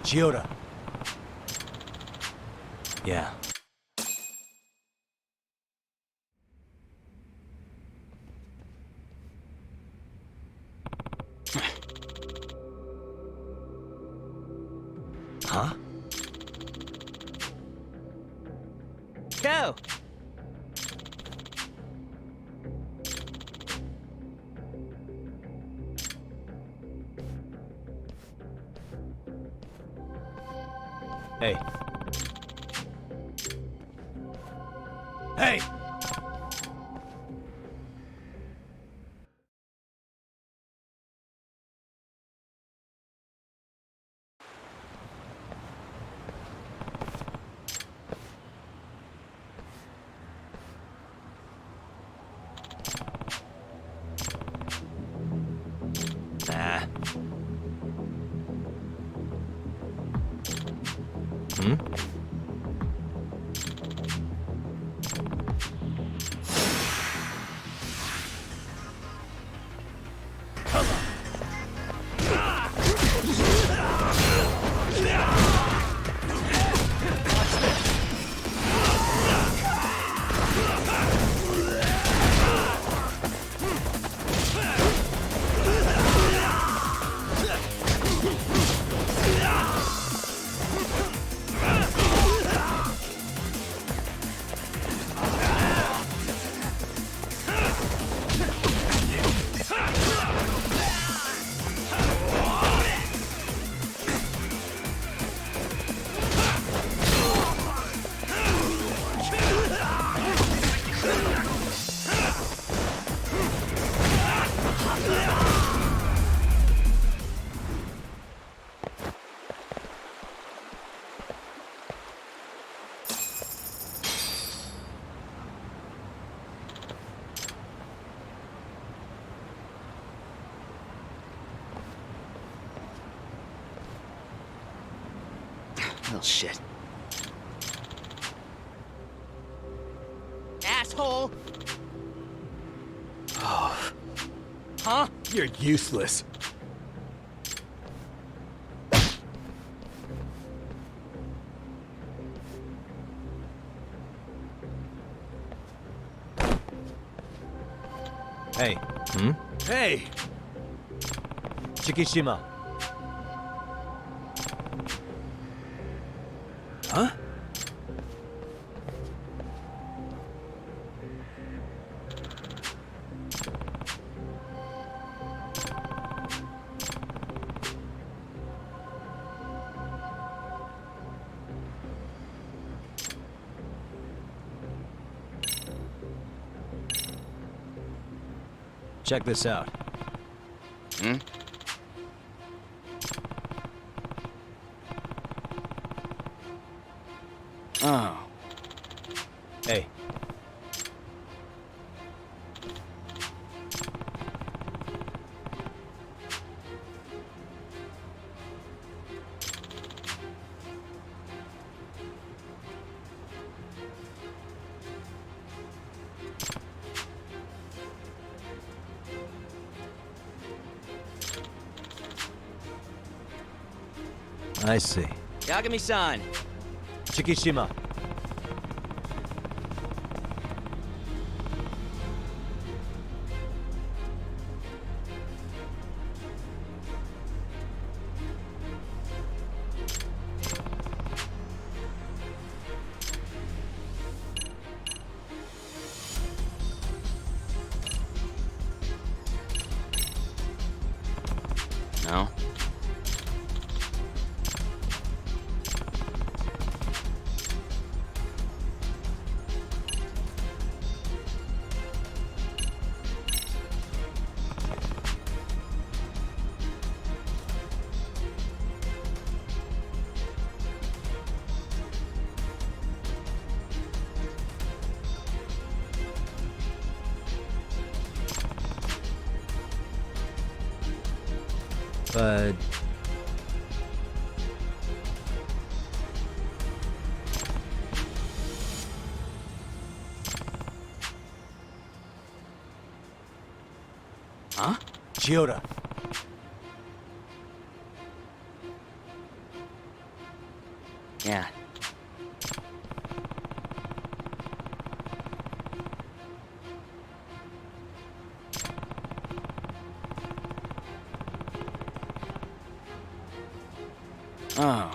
Chiyoda. Yeah. Huh? Go! Hey. Hey! Nah. Hmm? Well, shit. Asshole! Oh, Huh? you're useless. Hey. Hmm? Hey! Chikishima. Huh? Check this out. Hmm? Oh. Hey. I see. Yagami-san. Chikishima. No? But... Huh? Chiyoda. Yeah. Oh.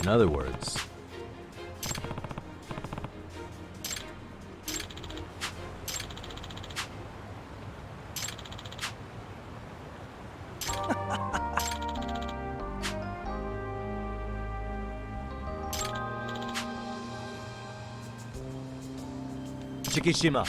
In other words, Chikishima.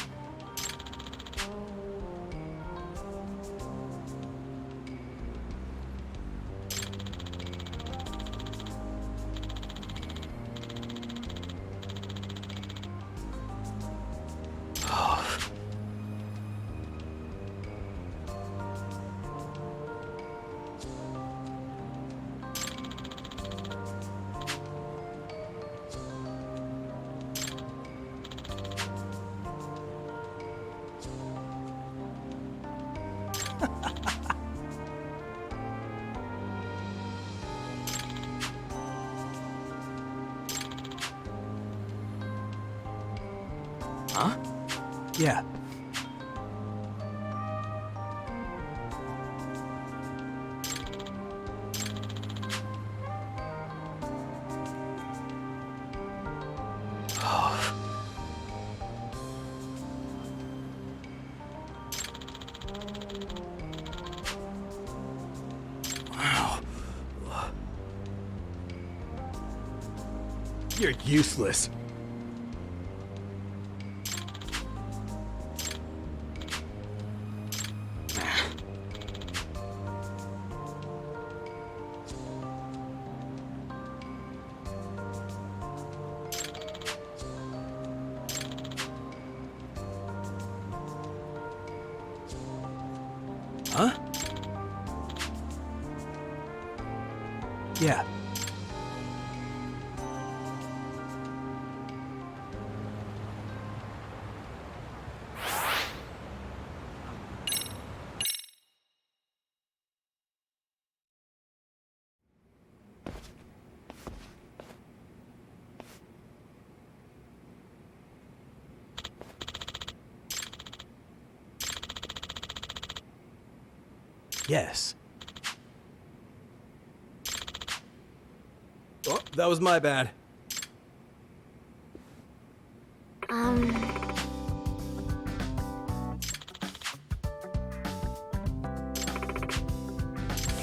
Huh? Yeah. Wow. You're useless. Huh? Yeah. Yes. Oh, that was my bad.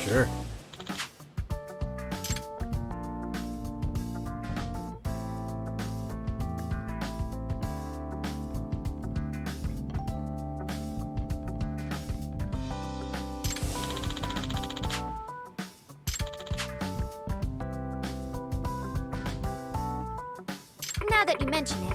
Sure. Now that you mention it.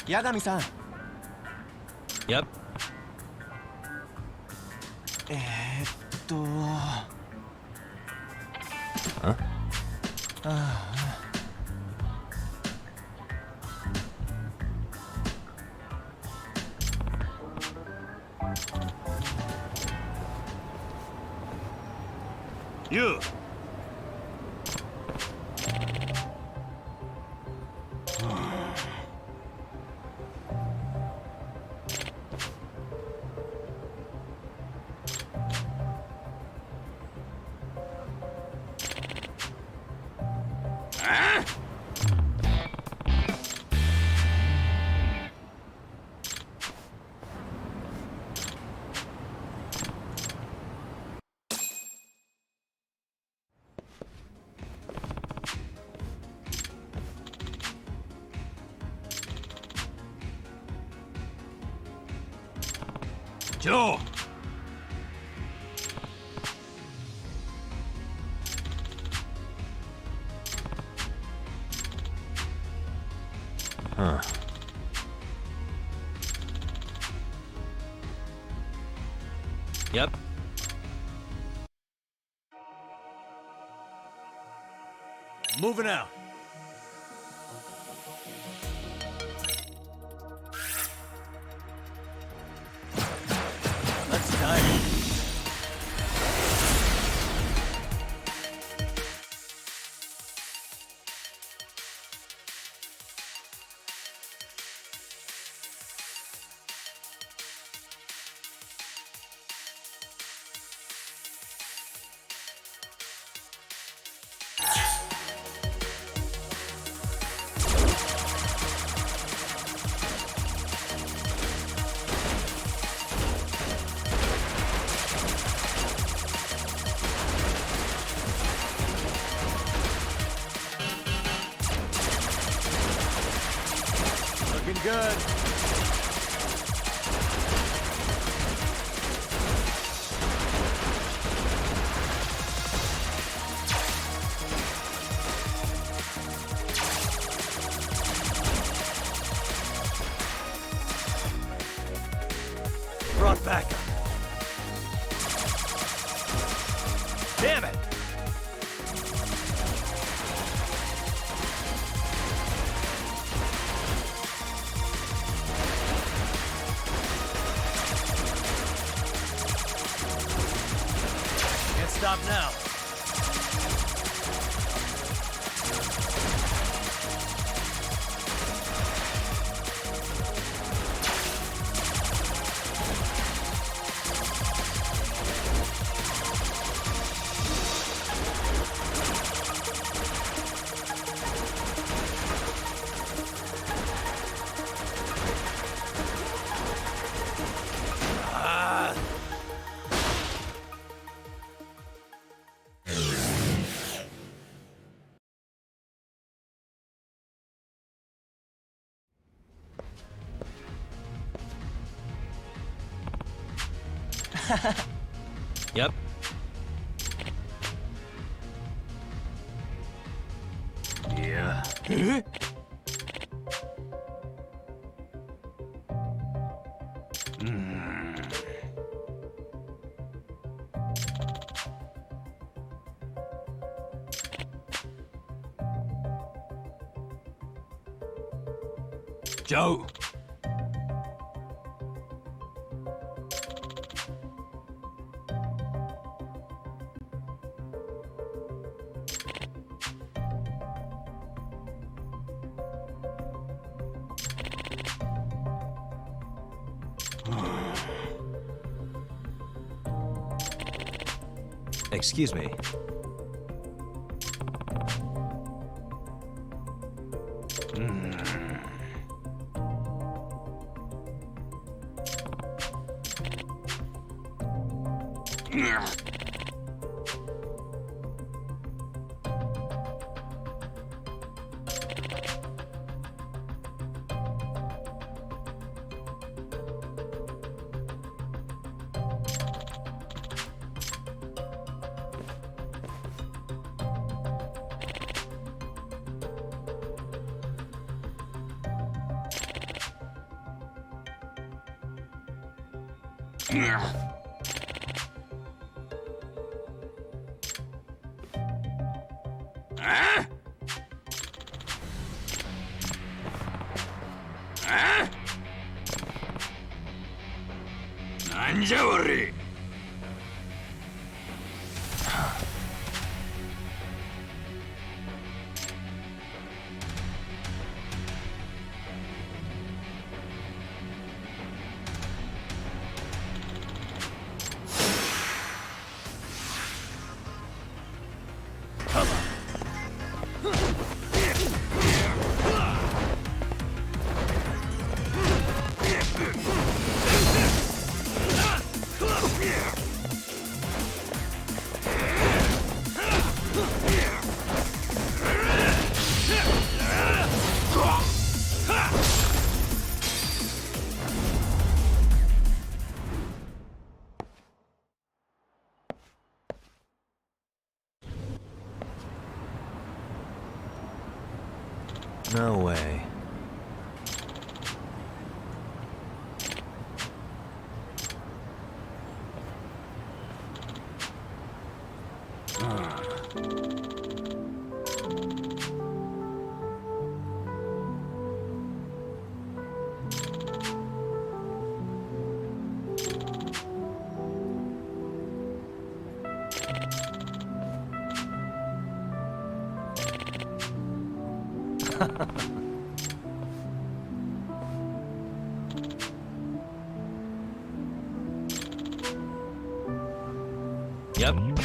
Yagami-san. Yep. ユウ ジョー Huh. Yep. Moving out. Let's dive. Looking good. Brought back. Damn it! Can't stop now. Yep. Yeah. Joe. Excuse me. なんじゃおり。No way. Yep.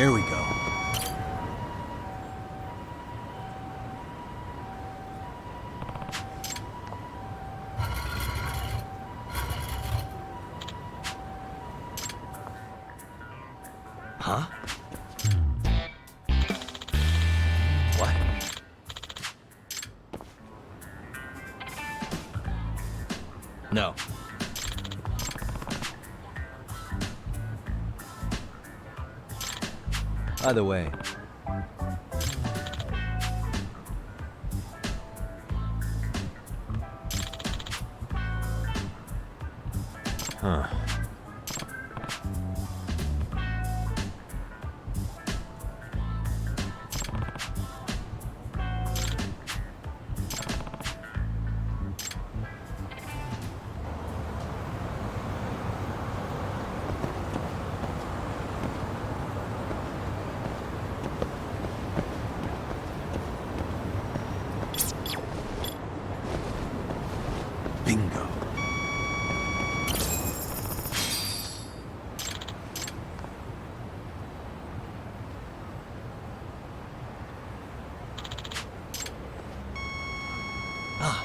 Here we go. Huh? What? No. Either way. Huh. Bingo. Ah.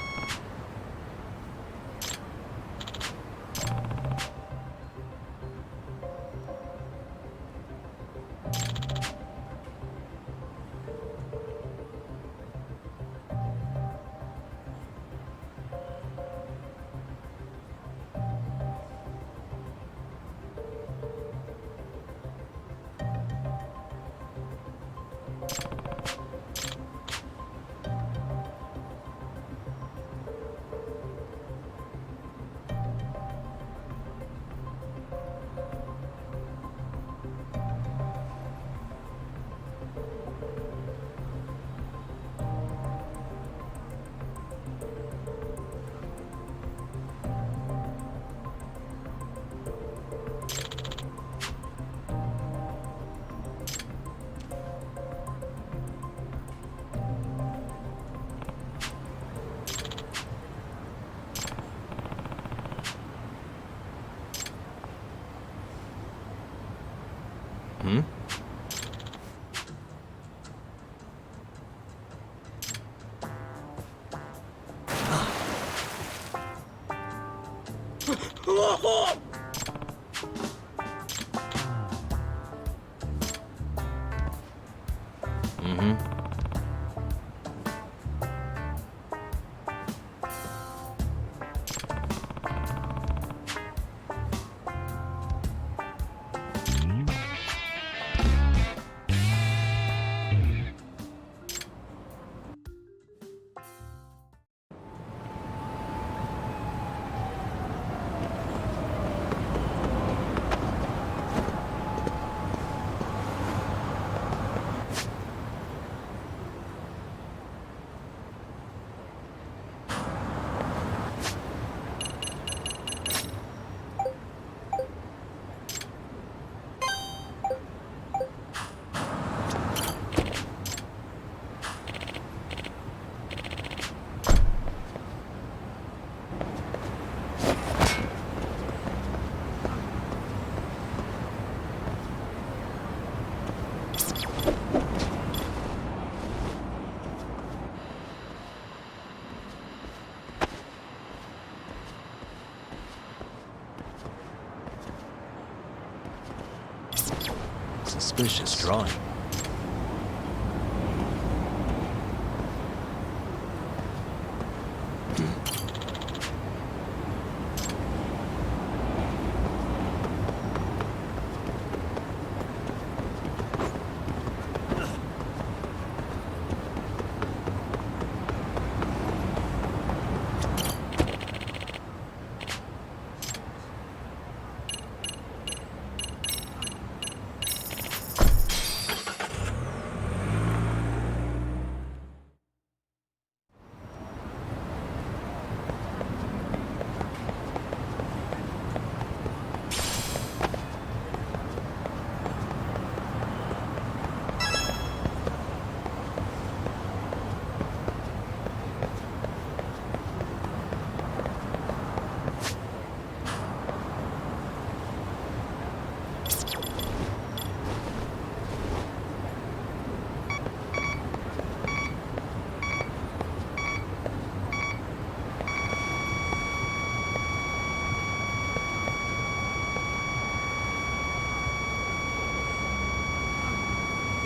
Hmm? Mm-hmm. Suspicious drawing.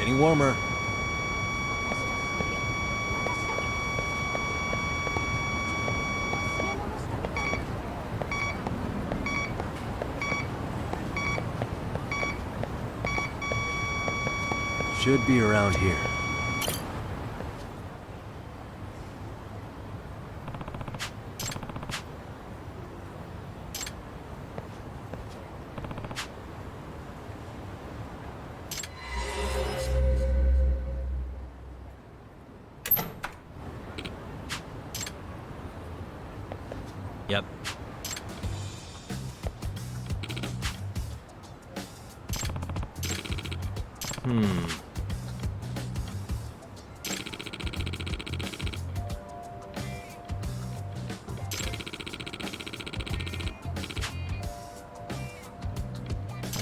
Getting warmer. Should be around here. Yep.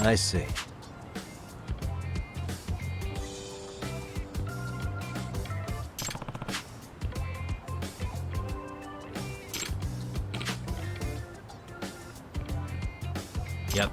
I see. Yep.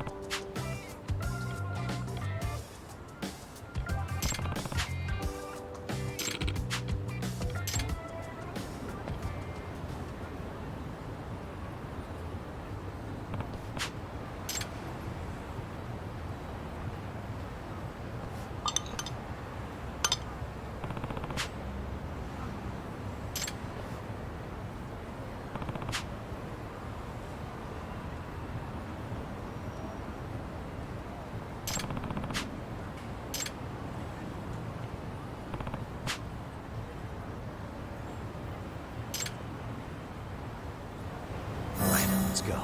All right, let's go.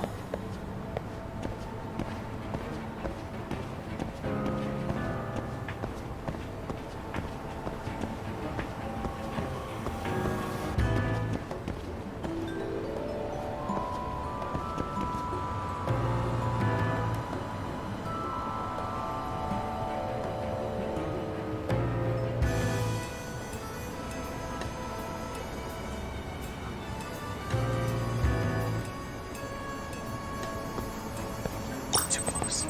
Too close.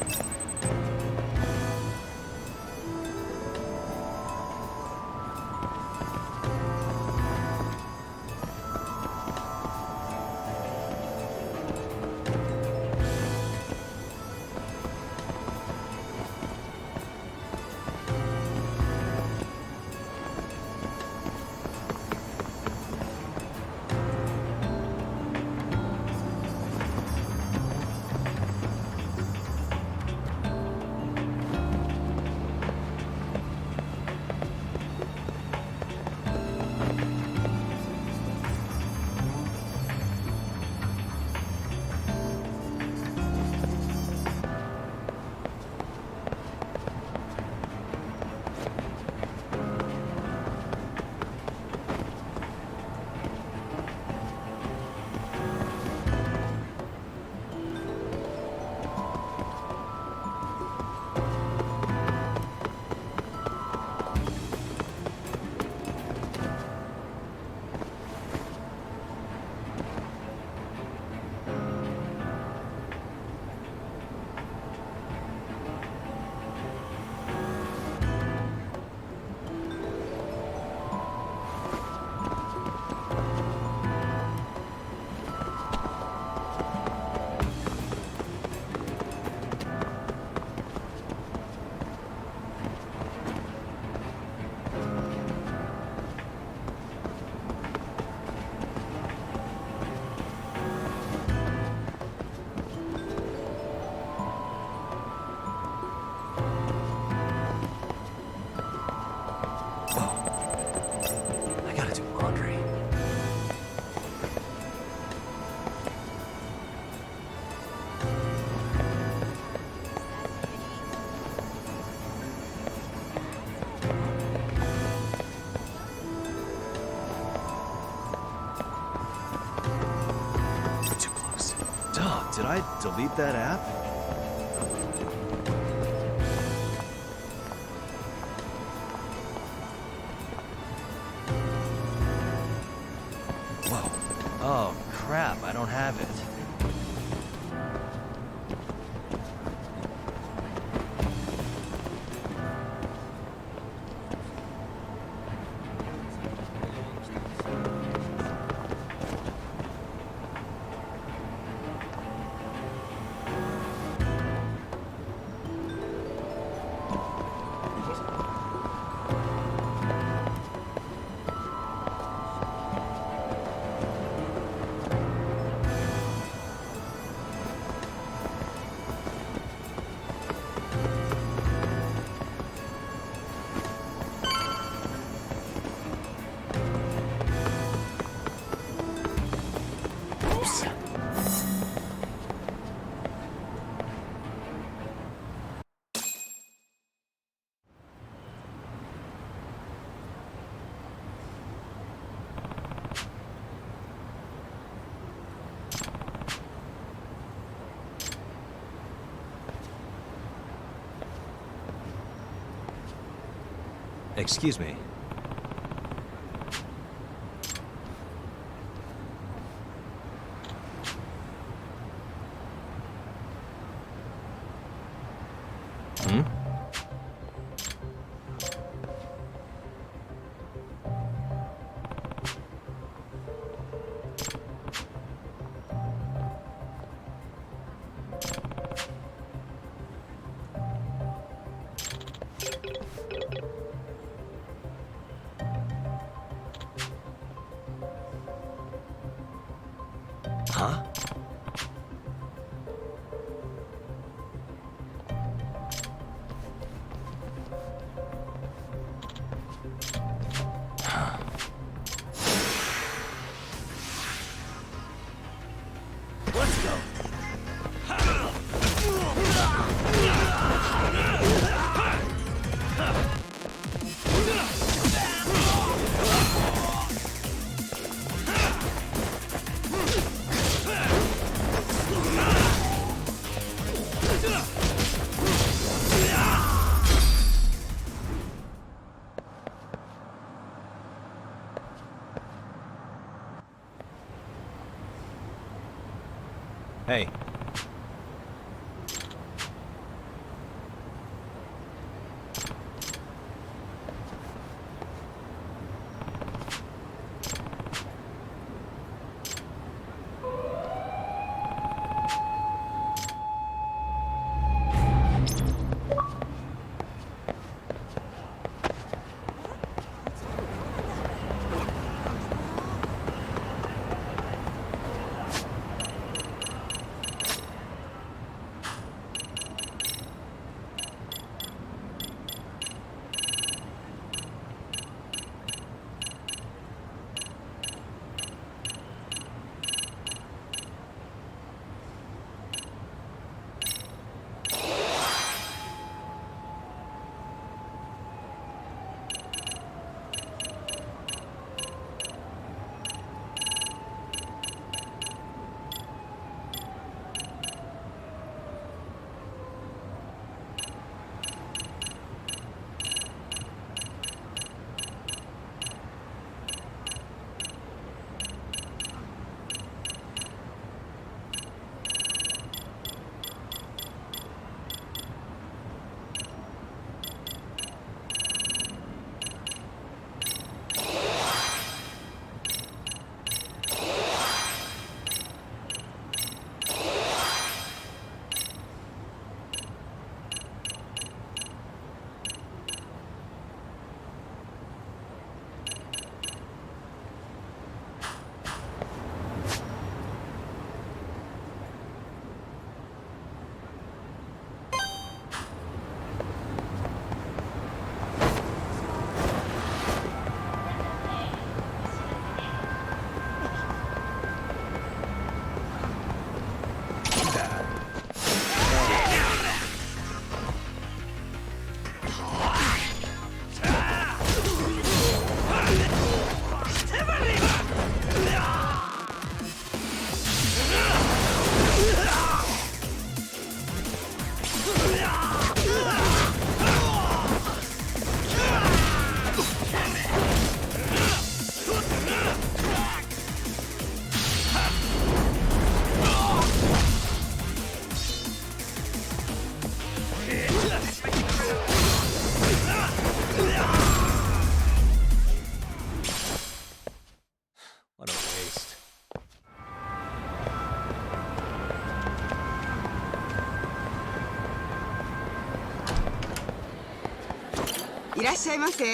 I gotta do laundry. Too close. Duh, did I delete that app? Whoa. Oh, crap, I don't have it. Oops. Excuse me. Hmm? Huh? Let's go. Hey. What a waste. いらっしゃいませ。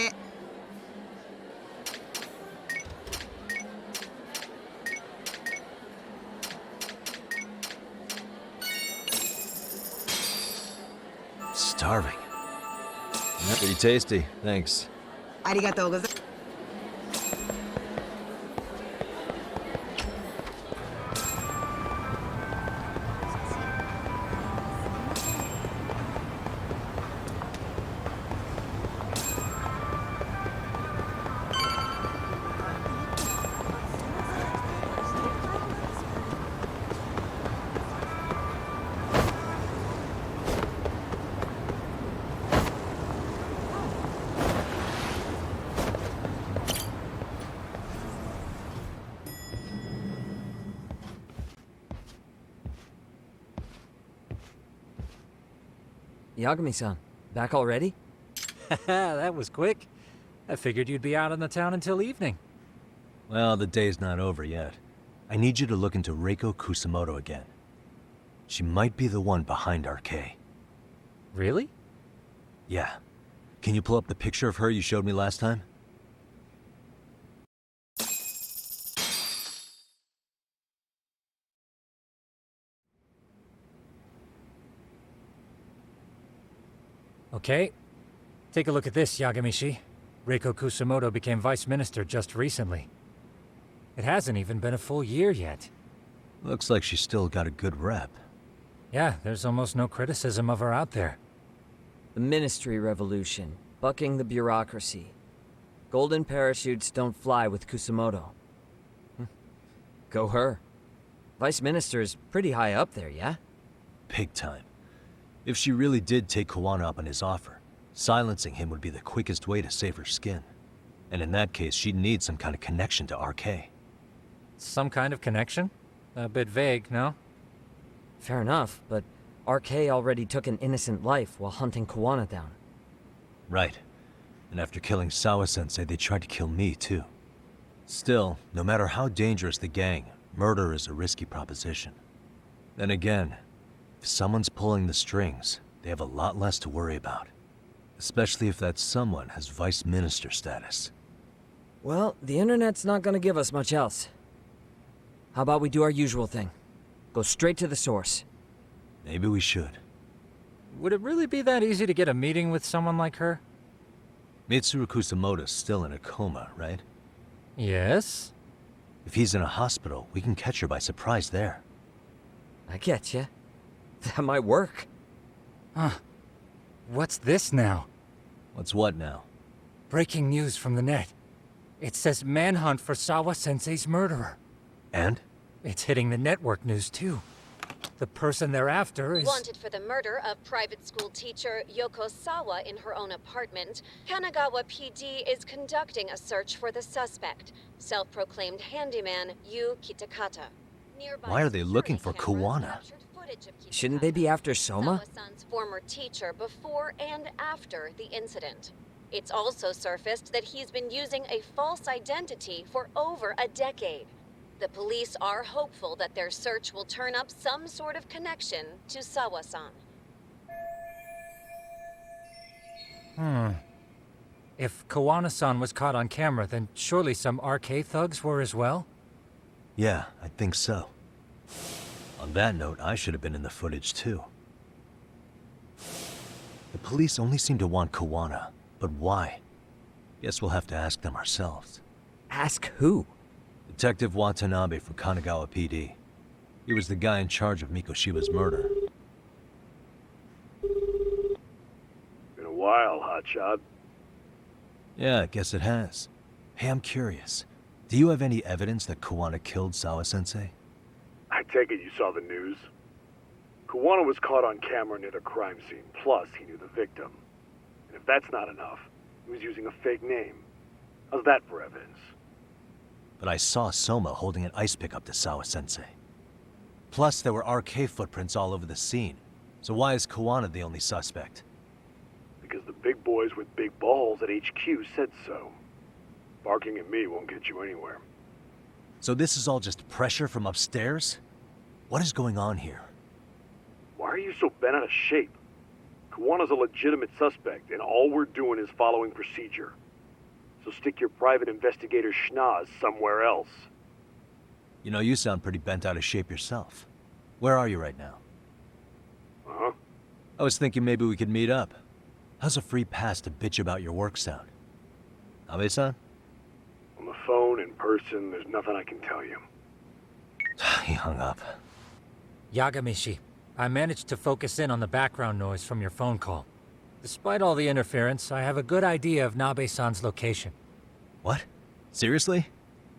Starving. Pretty tasty, thanks. ありがとうございます。Yagami-san, back already? That was quick. I figured you'd be out in the town until evening. Well, the day's not over yet. I need you to look into Reiko Kusamoto again. She might be the one behind RK. Really? Yeah. Can you pull up the picture of her you showed me last time? Okay. Take a look at this, Yagamishi. Reiko Kusamoto became vice minister just recently. It hasn't even been a full year yet. Looks like she's still got a good rep. Yeah, there's almost no criticism of her out there. The Ministry Revolution, bucking the bureaucracy. Golden parachutes don't fly with Kusamoto. Go her. Vice Minister's pretty high up there, yeah? Big time. If she really did take Kawana up on his offer, silencing him would be the quickest way to save her skin. And in that case, she'd need some kind of connection to RK. Some kind of connection? A bit vague, no? Fair enough, but RK already took an innocent life while hunting Kawana down. Right. And after killing Sawa-sensei, they tried to kill me, too. Still, no matter how dangerous the gang, murder is a risky proposition. Then again, if someone's pulling the strings, they have a lot less to worry about. Especially if that someone has vice minister status. Well, the internet's not gonna give us much else. How about we do our usual thing? Go straight to the source. Maybe we should. Would it really be that easy to get a meeting with someone like her? Mitsuru Kusamoto's still in a coma, right? Yes? If he's in a hospital, we can catch her by surprise there. I get ya. That might work. Huh. What's this now? What's what now? Breaking news from the net. It says manhunt for Sawa-sensei's murderer. And? It's hitting the network news, too. The person they're after is... Wanted for the murder of private school teacher Yoko Sawa in her own apartment, Kanagawa PD is conducting a search for the suspect, self-proclaimed handyman Yu Kitakata. Nearby Why are they looking for security cameras Kawana? captured footage of Kitakata, Shouldn't they be after Soma? Sawa-san's former teacher before and after the incident. It's also surfaced that he's been using a false identity for over a decade. The police are hopeful that their search will turn up some sort of connection to Sawa-san. If Kawana-san was caught on camera, then surely some RK thugs were as well? Yeah, I think so. On that note, I should have been in the footage too. The police only seem to want Kawana, but why? Guess we'll have to ask them ourselves. Ask who? Detective Watanabe from Kanagawa PD. He was the guy in charge of Mikoshiba's murder. Been a while, hotshot. Yeah, I guess it has. Hey, I'm curious. Do you have any evidence that Kawana killed Sawa-sensei? I take it you saw the news. Kawana was caught on camera near the crime scene, plus he knew the victim. And if that's not enough, he was using a fake name. How's that for evidence? But I saw Soma holding an ice pick up to Sawa-sensei. Plus, there were RK footprints all over the scene. So why is Kawana the only suspect? Because the big boys with big balls at HQ said so. Barking at me won't get you anywhere. So this is all just pressure from upstairs? What is going on here? Why are you so bent out of shape? Kawana's a legitimate suspect, and all we're doing is following procedure. So stick your private investigator schnoz somewhere else. You know, you sound pretty bent out of shape yourself. Where are you right now? Uh-huh. I was thinking maybe we could meet up. How's a free pass to bitch about your work sound? Abe-san? On the phone, in person, there's nothing I can tell you. He hung up. Yagamishi, I managed to focus in on the background noise from your phone call. Despite all the interference, I have a good idea of Nabe-san's location. What? Seriously?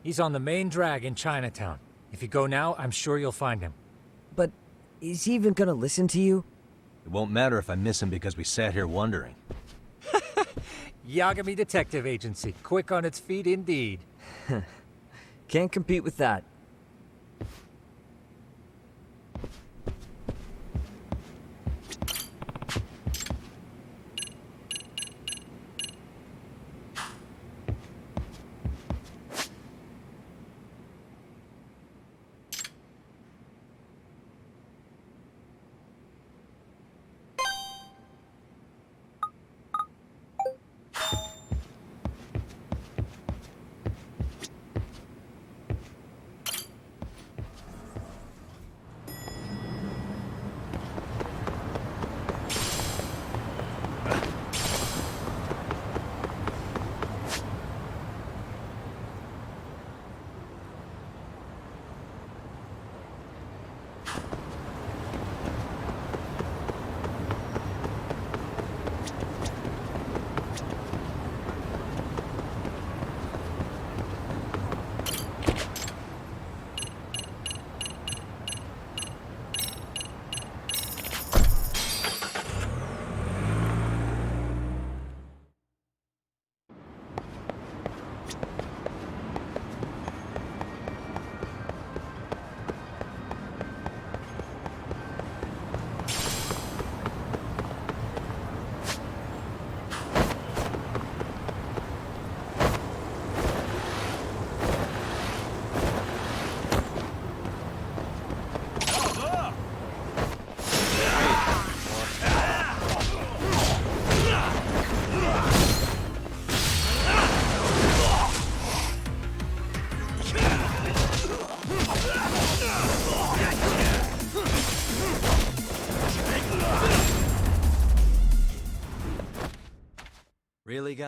He's on the main drag in Chinatown. If you go now, I'm sure you'll find him. But is he even gonna listen to you? It won't matter if I miss him because we sat here wondering. Yagami Detective Agency, quick on its feet indeed. Can't compete with that.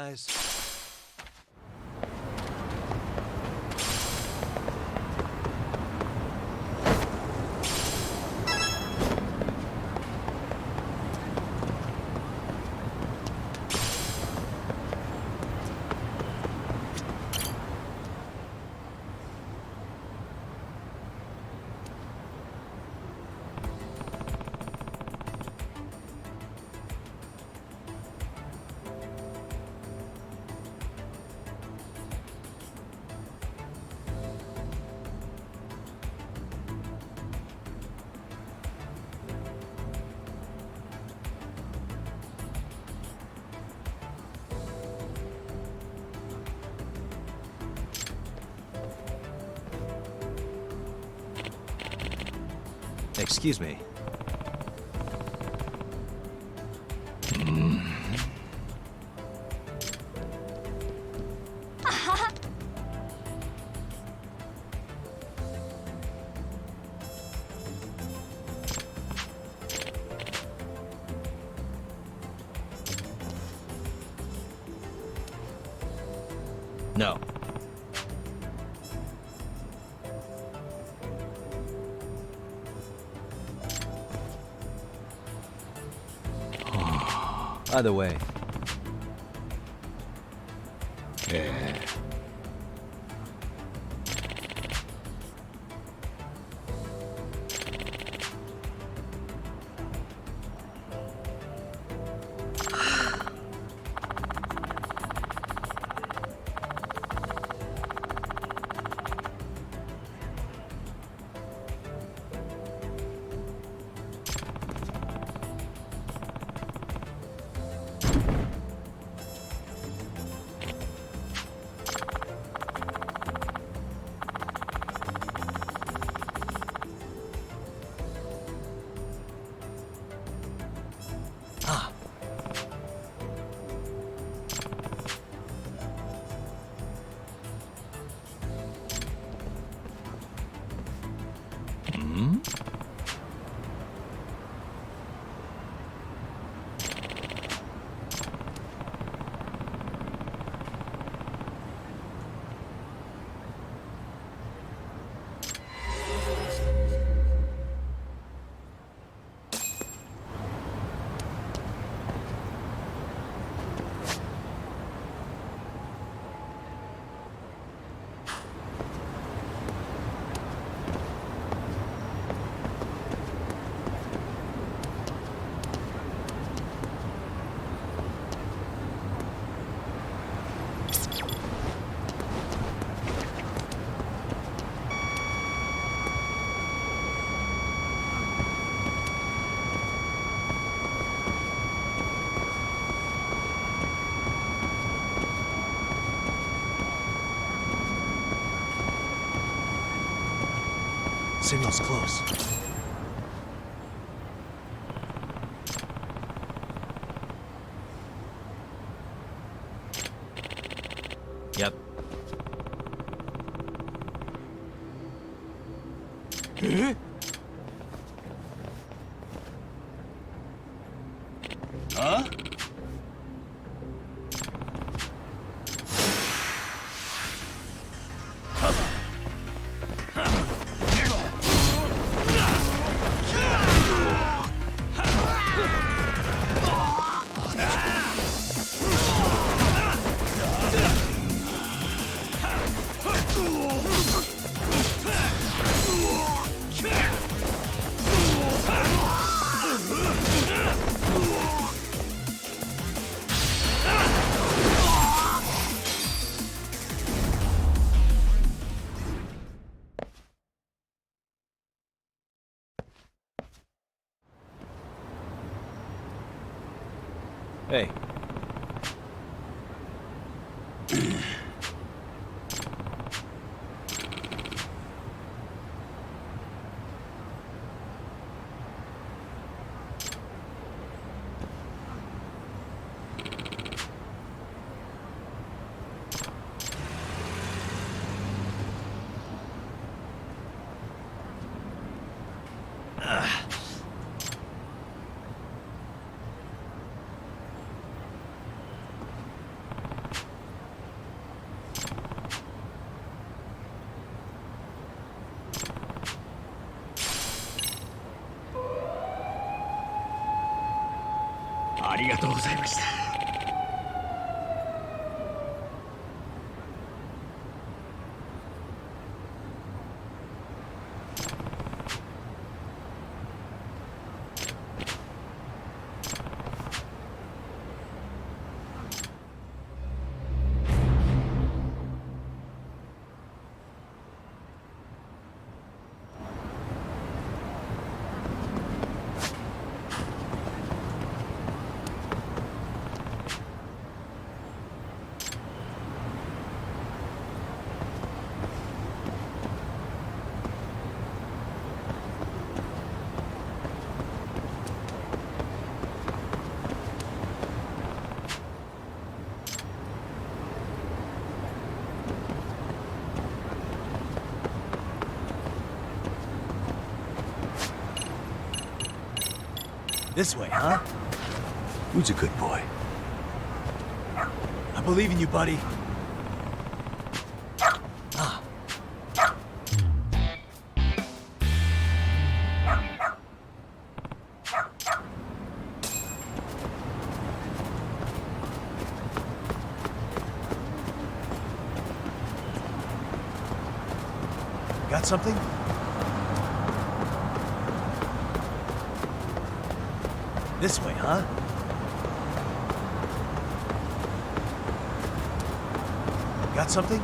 guys? Excuse me. No. Either way. Signal's close. Yep. Huh? Hey. りがとうございました。This way, huh? Who's a good boy? I believe in you, buddy. Ah. Got something? This way, huh? Got something?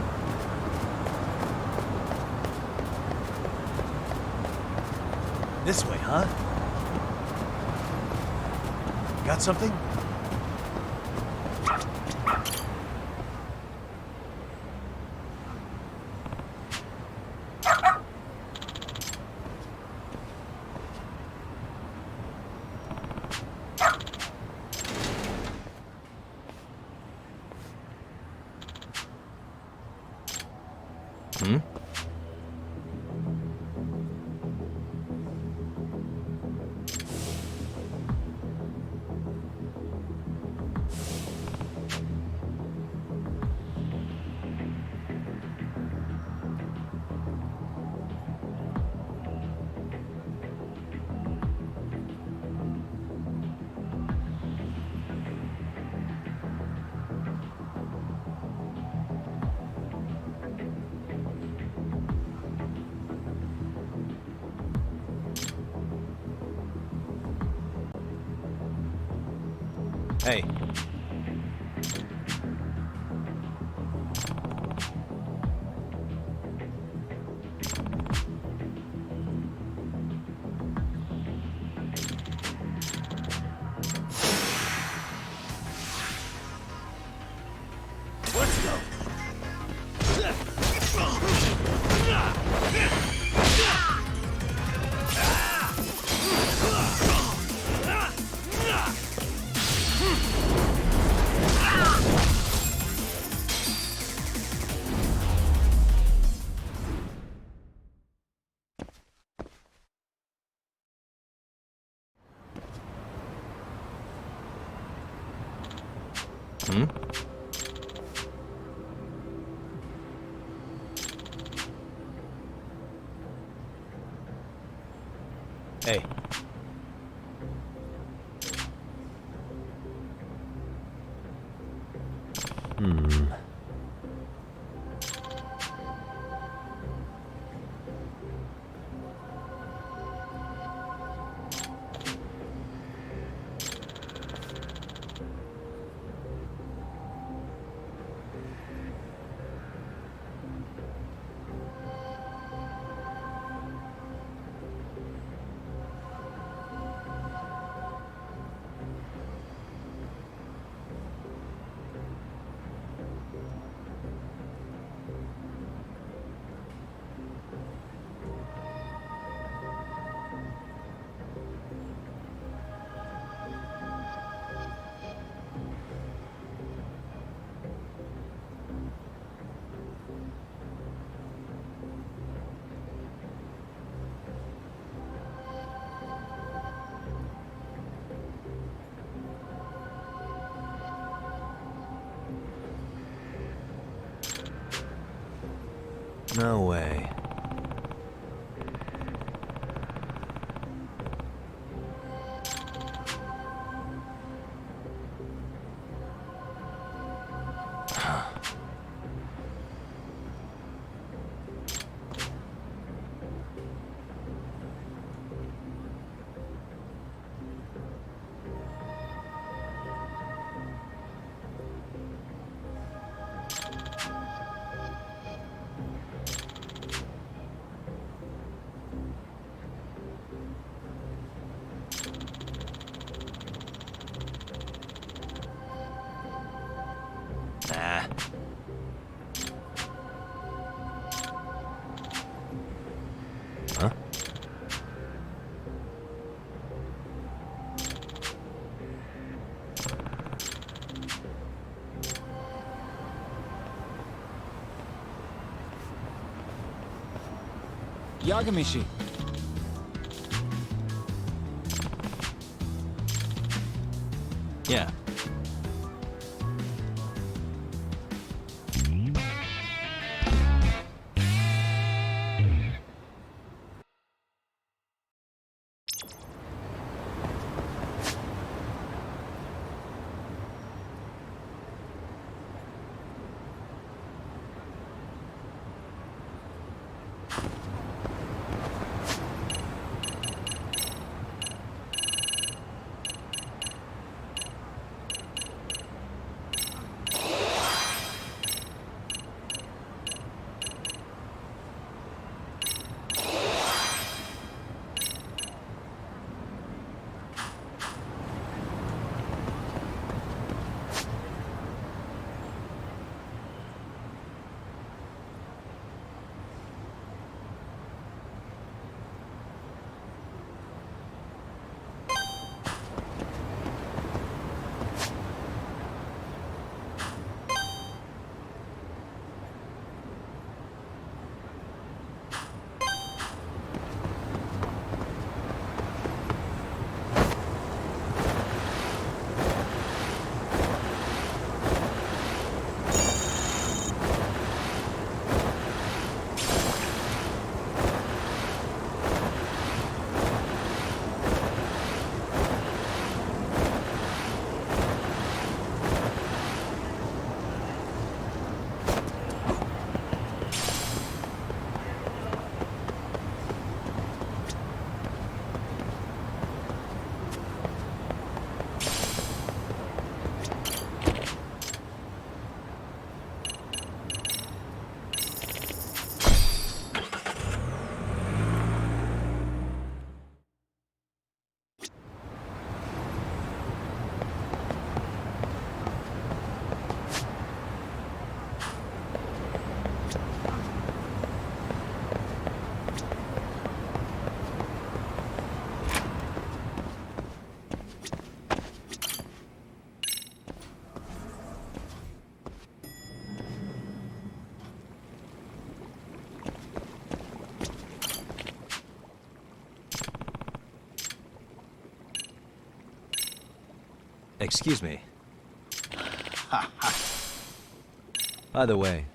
This way, huh? Got something? Hmm? Hey. Let's go. Hmm? Hey. Hmm. No way. Yagamishi. Yeah. Excuse me. By the way,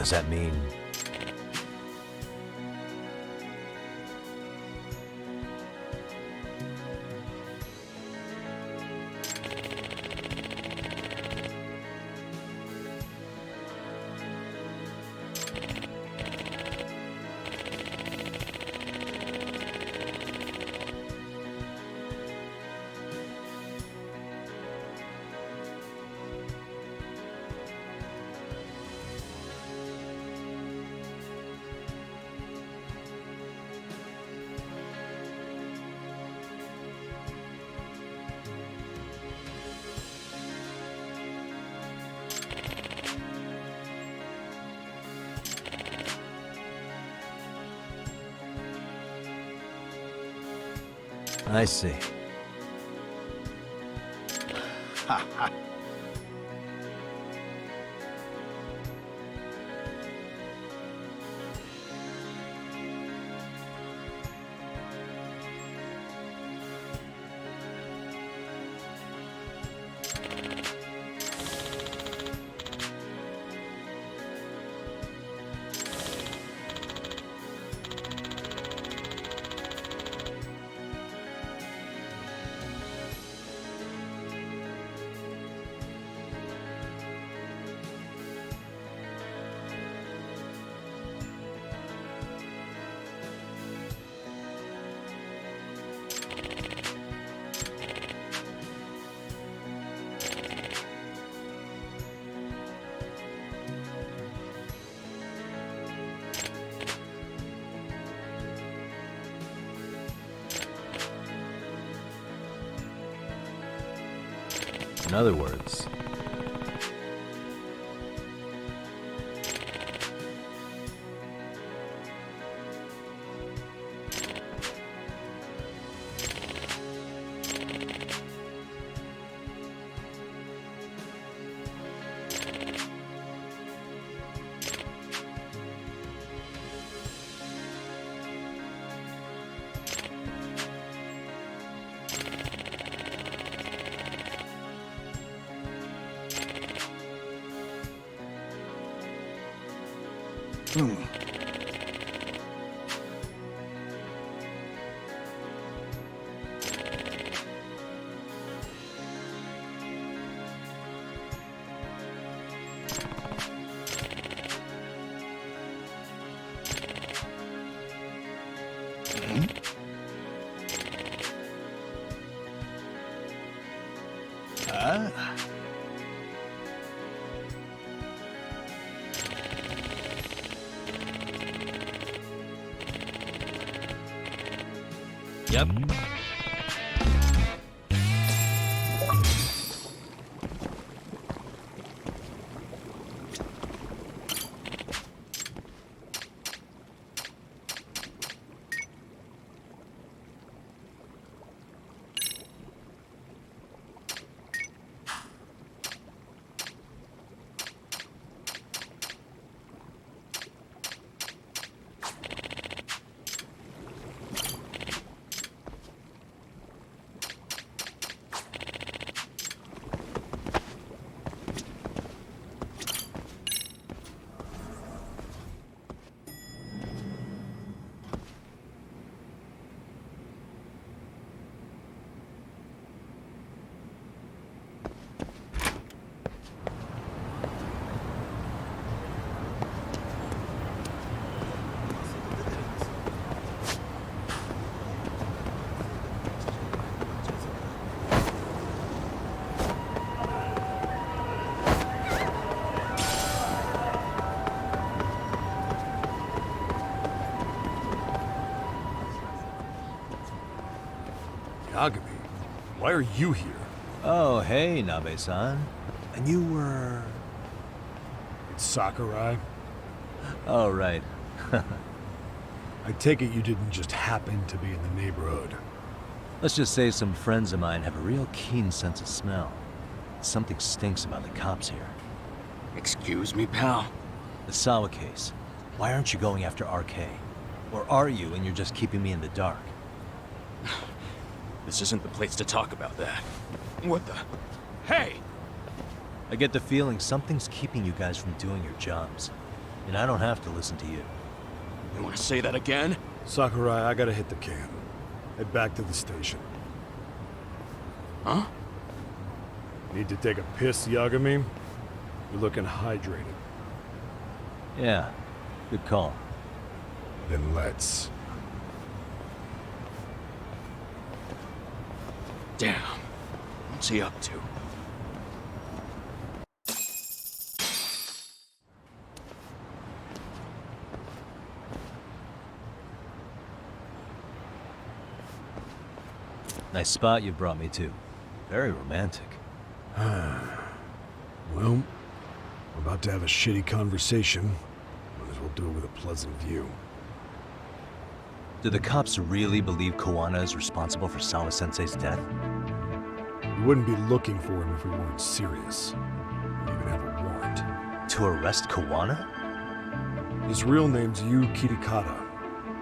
does that mean... I see. In other words, yep. Yagami, why are you here? Oh, hey, Nabe-san. And you were... It's Sakurai. Oh, right. I take it you didn't just happen to be in the neighborhood. Let's just say some friends of mine have a real keen sense of smell. Something stinks about the cops here. Excuse me, pal? The Sawa case. Why aren't you going after RK? Or are you and you're just keeping me in the dark? This isn't the place to talk about that. What the... Hey! I get the feeling something's keeping you guys from doing your jobs. And I don't have to listen to you. You want to say that again? Sakurai, I gotta hit the can. Head back to the station. Huh? Need to take a piss, Yagami? You're looking hydrated. Yeah, good call. Then let's. Damn. What's he up to? Nice spot you brought me to. Very romantic. Well, we're about to have a shitty conversation. Might as well do it with a pleasant view. Do the cops really believe Kawana is responsible for Sawa-sensei's death? We wouldn't be looking for him if we weren't serious. We even have a warrant. To arrest Kawana? His real name's Yu Kitakata.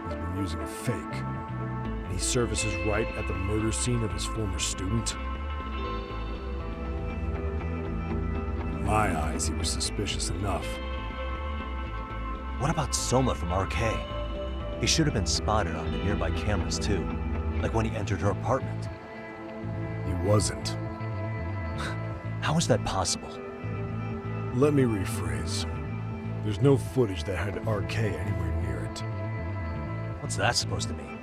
He's been using a fake. And he services right at the murder scene of his former student. In my eyes, he was suspicious enough. What about Soma from RK? He should have been spotted on the nearby cameras too, like when he entered her apartment. He wasn't. How is that possible? Let me rephrase. There's no footage that had RK anywhere near it. What's that supposed to mean?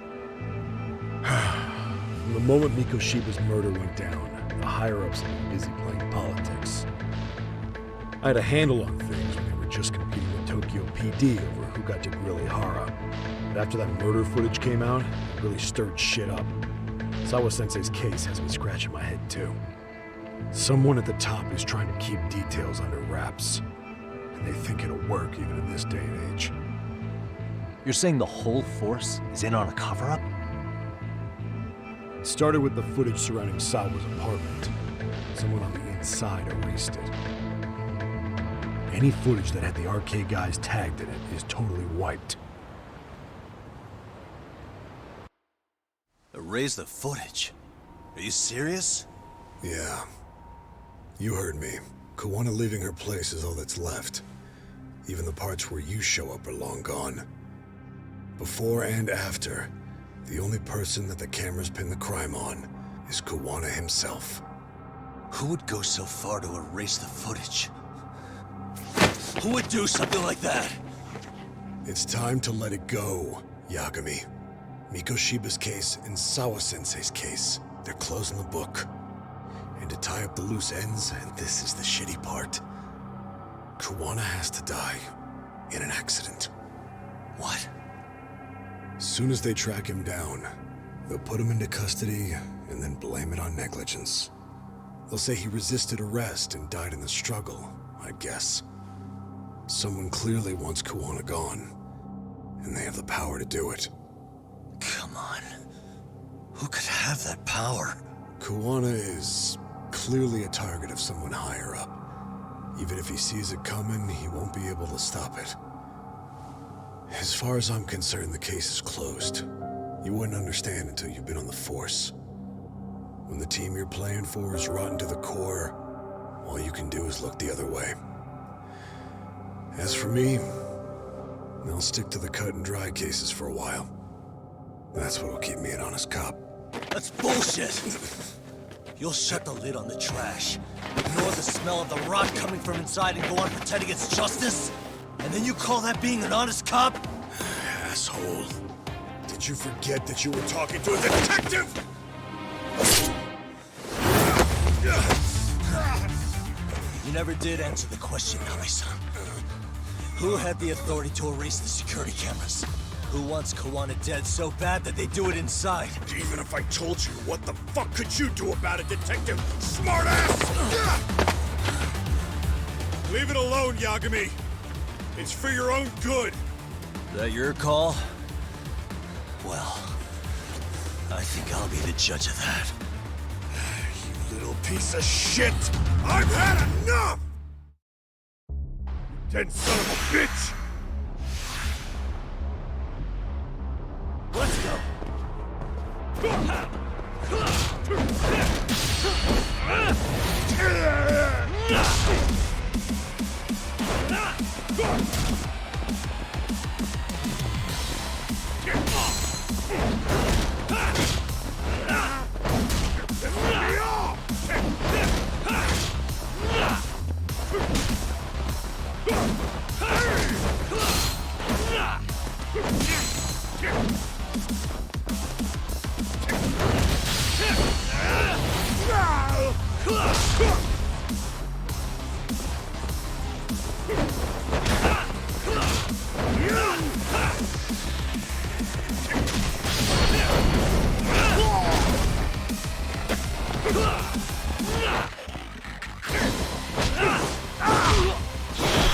From the moment Mikoshiba's murder went down, the higher-ups have been busy playing politics. I had a handle on things when they were just competing with Tokyo PD over who got to grill Ihara. But after that murder footage came out, it really stirred shit up. Sawa-sensei's case has me scratching my head too. Someone at the top is trying to keep details under wraps. And they think it'll work even in this day and age. You're saying the whole force is in on a cover-up? It started with the footage surrounding Sawa's apartment. Someone on the inside erased it. Any footage that had the RK guys tagged in it is totally wiped. Erase the footage? Are you serious? Yeah. You heard me. Kawana leaving her place is all that's left. Even the parts where you show up are long gone. Before and after, the only person that the cameras pin the crime on is Kawana himself. Who would go so far to erase the footage? Who would do something like that? It's time to let it go, Yagami. Mikoshiba's case and Sawa-sensei's case, they're closing the book. And to tie up the loose ends, and this is the shitty part, Kawana has to die in an accident. What? As soon as they track him down, they'll put him into custody and then blame it on negligence. They'll say he resisted arrest and died in the struggle, I guess. Someone clearly wants Kawana gone, and they have the power to do it. Come on. Who could have that power? Kawana is clearly a target of someone higher up. Even if he sees it coming, he won't be able to stop it. As far as I'm concerned, the case is closed. You wouldn't understand until you've been on the force. When the team you're playing for is rotten to the core, all you can do is look the other way. As for me, I'll stick to the cut and dry cases for a while. That's what'll keep me an honest cop. That's bullshit! You'll shut the lid on the trash, ignore the smell of the rot coming from inside, and go on pretending it's justice? And then you call that being an honest cop? Asshole. Did you forget that you were talking to a detective? You never did answer the question, Nabe-san. Who had the authority to erase the security cameras? Who wants Kawana dead so bad that they do it inside? Even if I told you, what the fuck could you do about it, detective? Smartass! Leave it alone, Yagami. It's for your own good. Is that your call? Well, I think I'll be the judge of that. You little piece of shit! I've had enough! Dead son of a bitch! Let's go!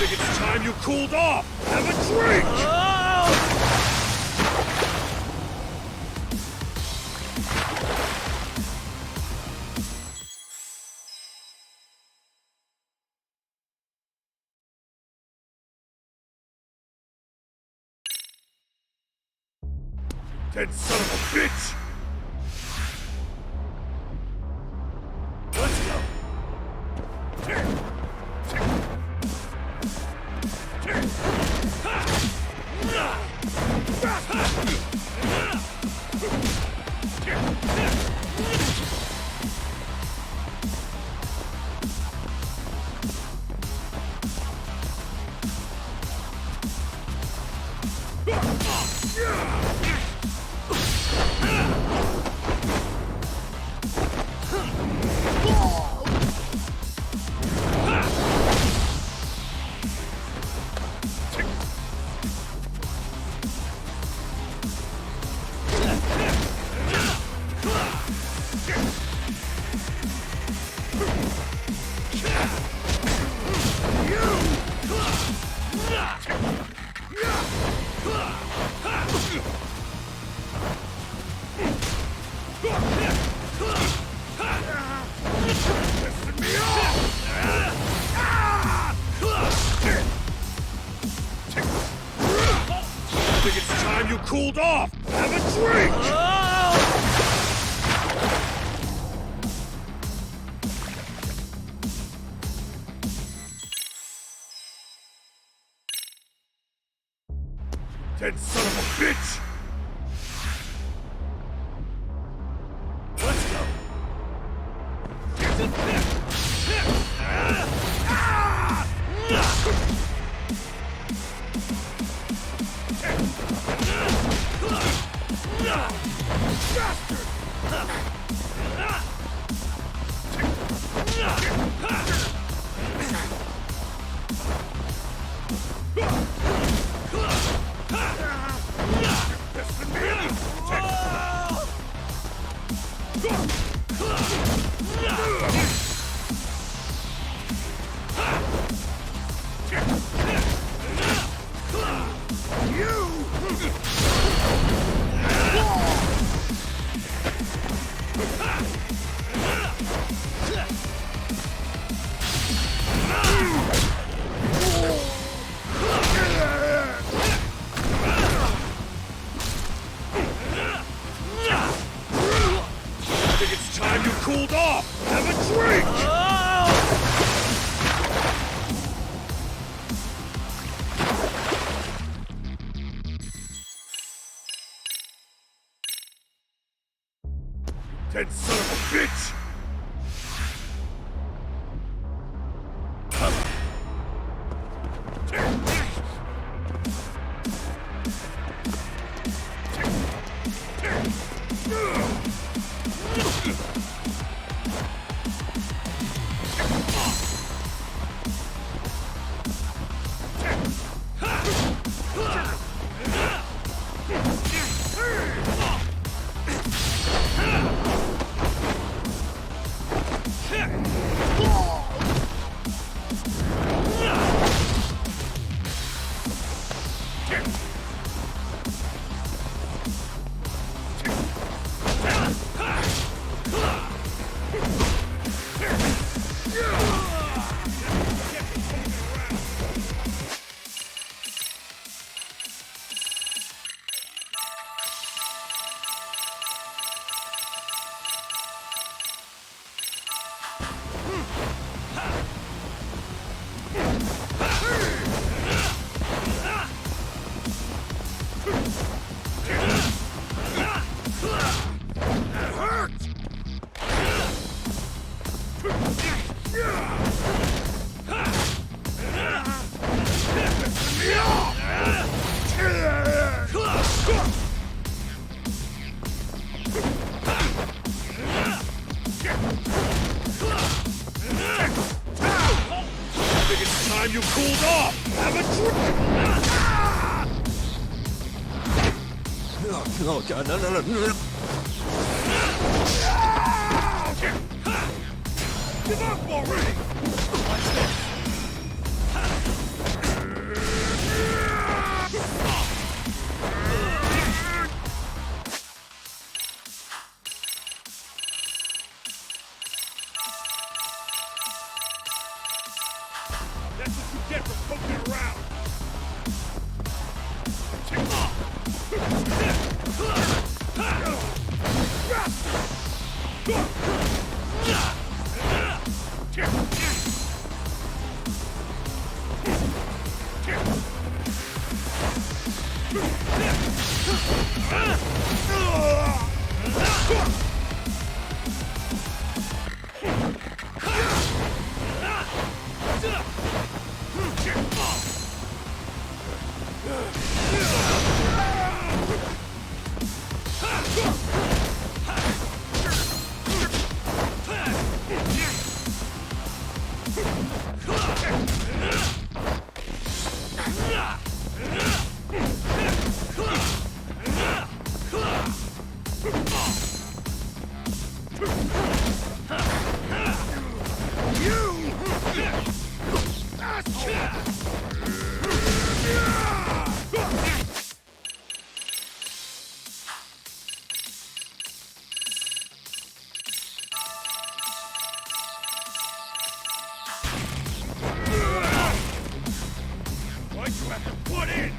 I think it's time you cooled off! Have a drink! Dead son of a bitch! Let's go! I think it's time you cooled off! Have a drink! Dead son of a bitch! Let's go! Cooled off! Have a drink! Dead son of a bitch! You cooled off! Have a drink! No, God, no. Give up already! Watch this! That's what you get for poking around! Why'd you have to put in?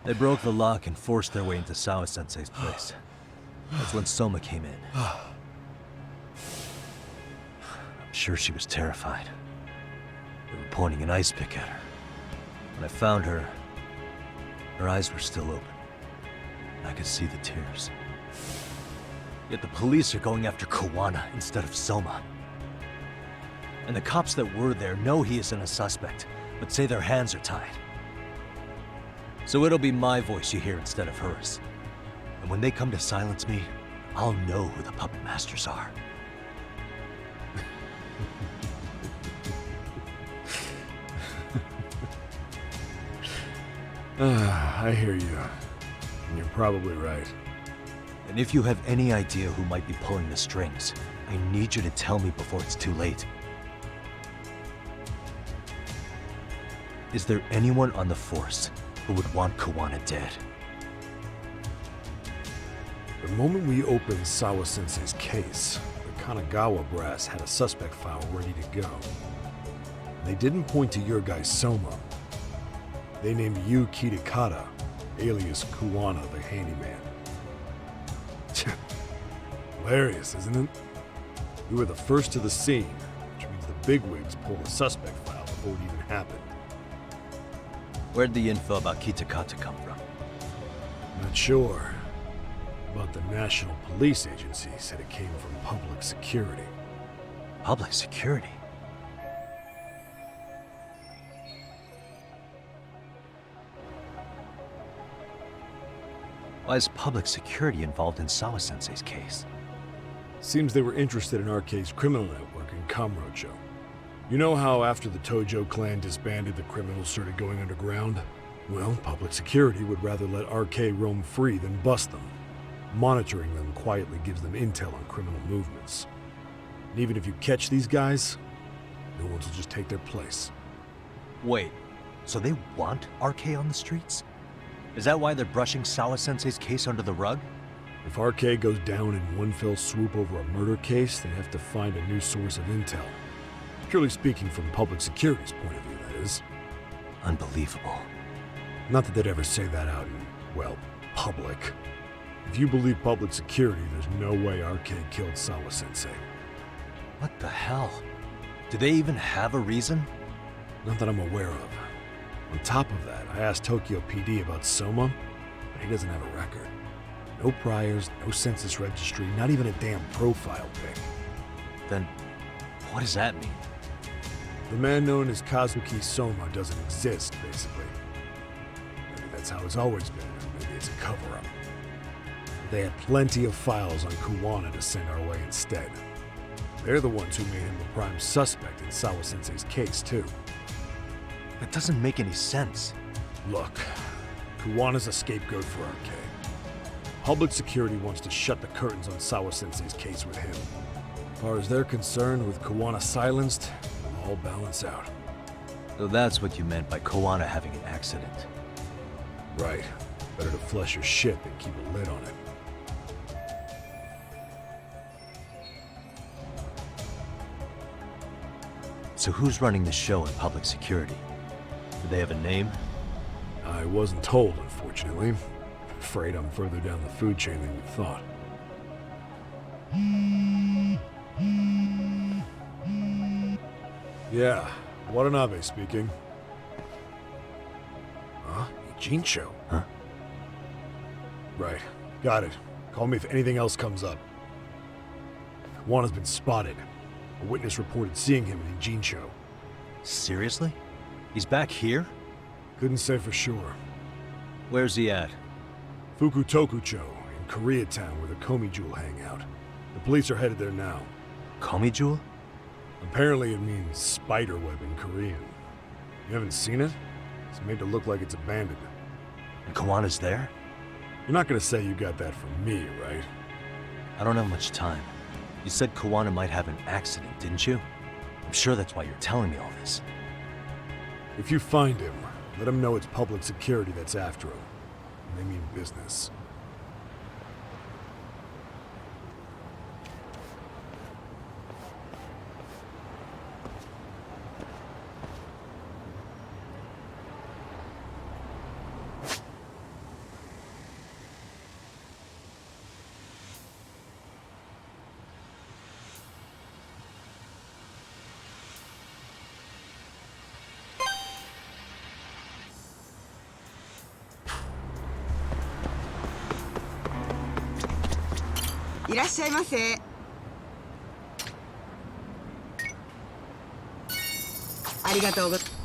They broke the lock and forced their way into Sawa-sensei's place. That's when Soma came in. I'm sure she was terrified. They were pointing an ice pick at her. When I found her, her eyes were still open. I could see the tears. Yet the police are going after Kawana instead of Soma. And the cops that were there know he isn't a suspect, but say their hands are tied. So it'll be my voice you hear instead of hers. And when they come to silence me, I'll know who the puppet masters are. I hear you. And you're probably right. And if you have any idea who might be pulling the strings, I need you to tell me before it's too late. Is there anyone on the force who would want Kawana dead? The moment we opened Sawa-sensei's case, the Kanagawa brass had a suspect file ready to go. They didn't point to your guy Soma. They named you Kitakata, alias Kawana the handyman. Hilarious, isn't it? You were the first to the scene, which means the bigwigs pulled the suspect file before it even happened. Where'd the info about Kitakata come from? Not sure. But the National Police Agency said it came from public security. Public security? Why is public security involved in Sawa-sensei's case? Seems they were interested in RK's criminal network in Kamurocho. You know how after the Tojo clan disbanded, the criminals started going underground? Well, public security would rather let RK roam free than bust them. Monitoring them quietly gives them intel on criminal movements. And even if you catch these guys, new ones will just take their place. Wait, so they want RK on the streets? Is that why they're brushing Sawa-sensei's case under the rug? If RK goes down in one fell swoop over a murder case, they have to find a new source of intel. Purely speaking, from public security's point of view, that is. Unbelievable. Not that they'd ever say that out in, well, public. If you believe public security, there's no way RK killed Sawa-sensei. What the hell? Do they even have a reason? Not that I'm aware of. On top of that, I asked Tokyo PD about Soma, but he doesn't have a record. No priors, no census registry, not even a damn profile pic. Then, what does that mean? The man known as Kazuki Soma doesn't exist, basically. that's how it's always been. Maybe it's a cover-up. They had plenty of files on Kuwana to send our way instead. They're the ones who made him the prime suspect in Sawa-sensei's case, too. That doesn't make any sense. Look, Kuwana's a scapegoat for RK. Public security wants to shut the curtains on Sawa-sensei's case with him. As far as they're concerned, with Kuwana silenced, it'll all balance out. So that's what you meant by Koana having an accident. Right. Better to flush your shit than keep a lid on it. So who's running the show in public security? Do they have a name? I wasn't told, unfortunately. Afraid I'm further down the food chain than you thought. Yeah, Watanabe speaking. Huh? Ijincho? Huh? Right. Got it. Call me if anything else comes up. Juan has been spotted. A witness reported seeing him in Ijincho. Seriously? He's back here? Couldn't say for sure. Where's he at? Fukutokucho, in Koreatown, where the Komi Jewel hang out. The police are headed there now. Komi Jewel? Apparently it means spider web in Korean. You haven't seen it? It's made to look like it's abandoned. And Kawana's there? You're not gonna say you got that from me, right? I don't have much time. You said Kawana might have an accident, didn't you? I'm sure that's why you're telling me all this. If you find him, let him know it's public security that's after him. And they mean business.いらっしゃいませ。ありがとうございます。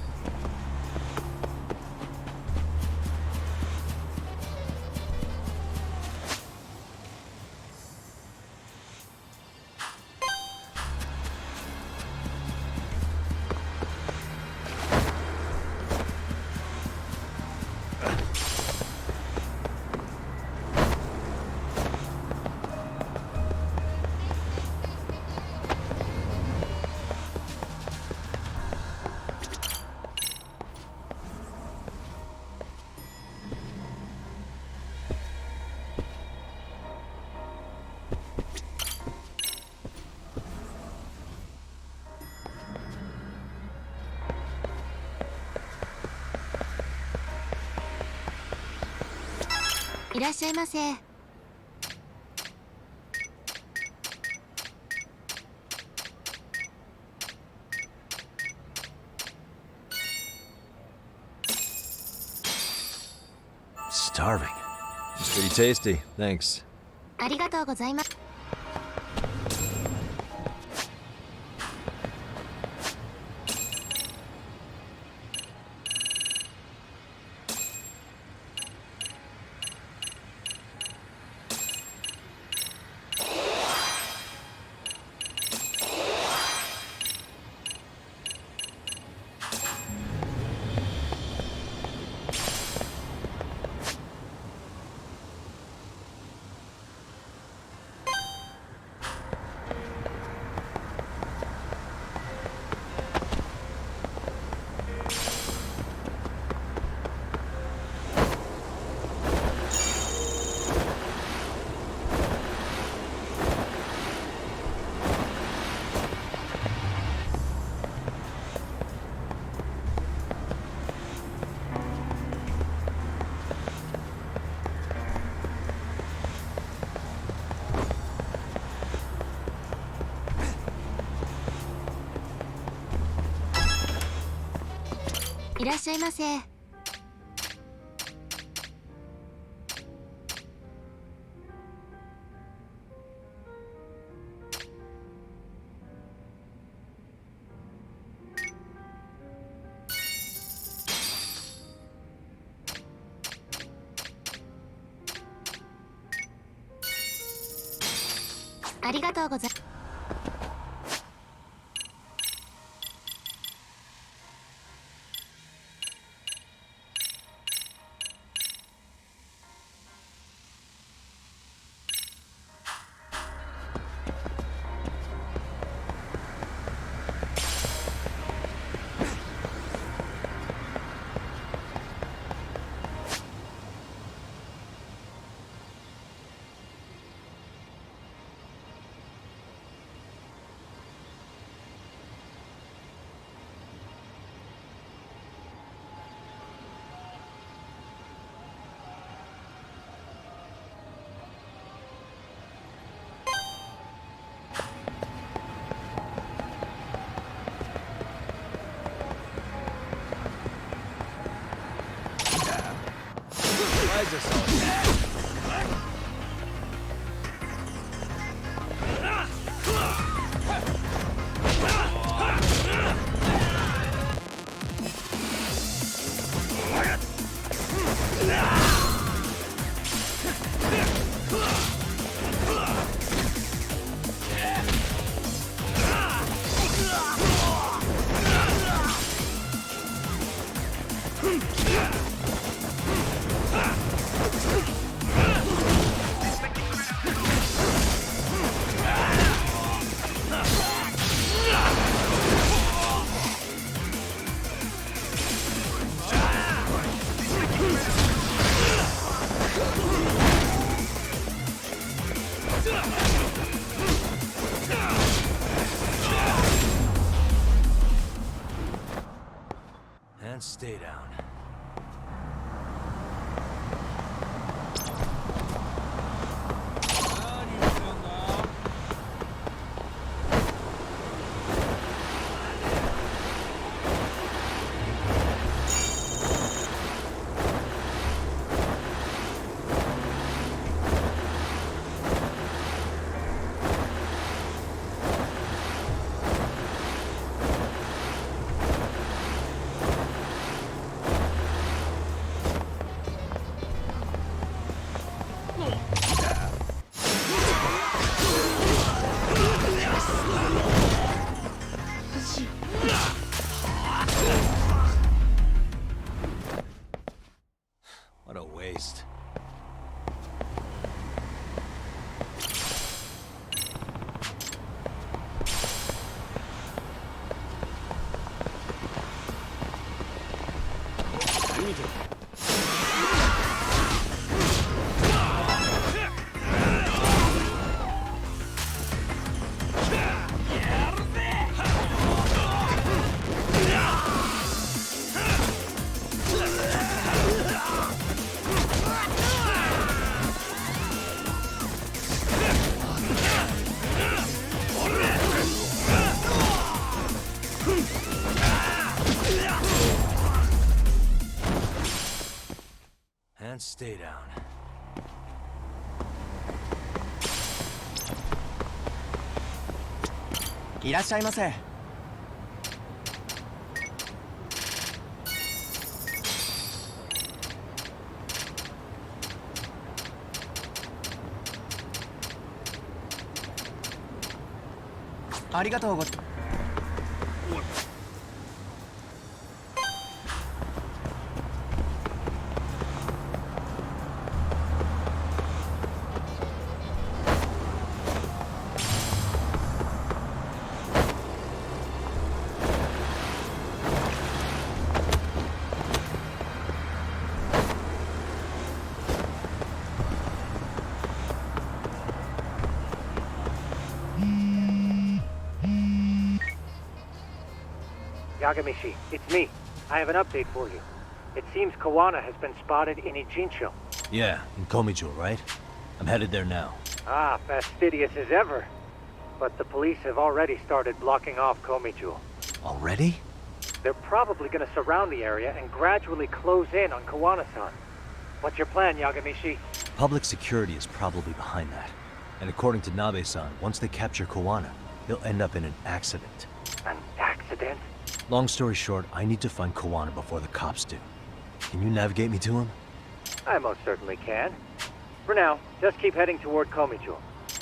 いらっしゃいませ。Starving. It's pretty tasty, thanks. ありがとうございます。いらっしゃいませ。ありがとうございWhy is this all and stay down. What a waste. And stay down. いらっしゃいませ。ありがとうございます。Yagamishi, it's me. I have an update for you. It seems Kawana has been spotted in Ijincho. Yeah, in Komijo, right? I'm headed there now. Ah, fastidious as ever. But the police have already started blocking off Komijo. Already? They're probably gonna surround the area and gradually close in on Kawana-san. What's your plan, Yagamishi? Public security is probably behind that. And according to Nabe-san, once they capture Kawana, he'll end up in an accident. An accident? Long story short, I need to find Kawana before the cops do. Can you navigate me to him? I most certainly can. For now, just keep heading toward Komijo.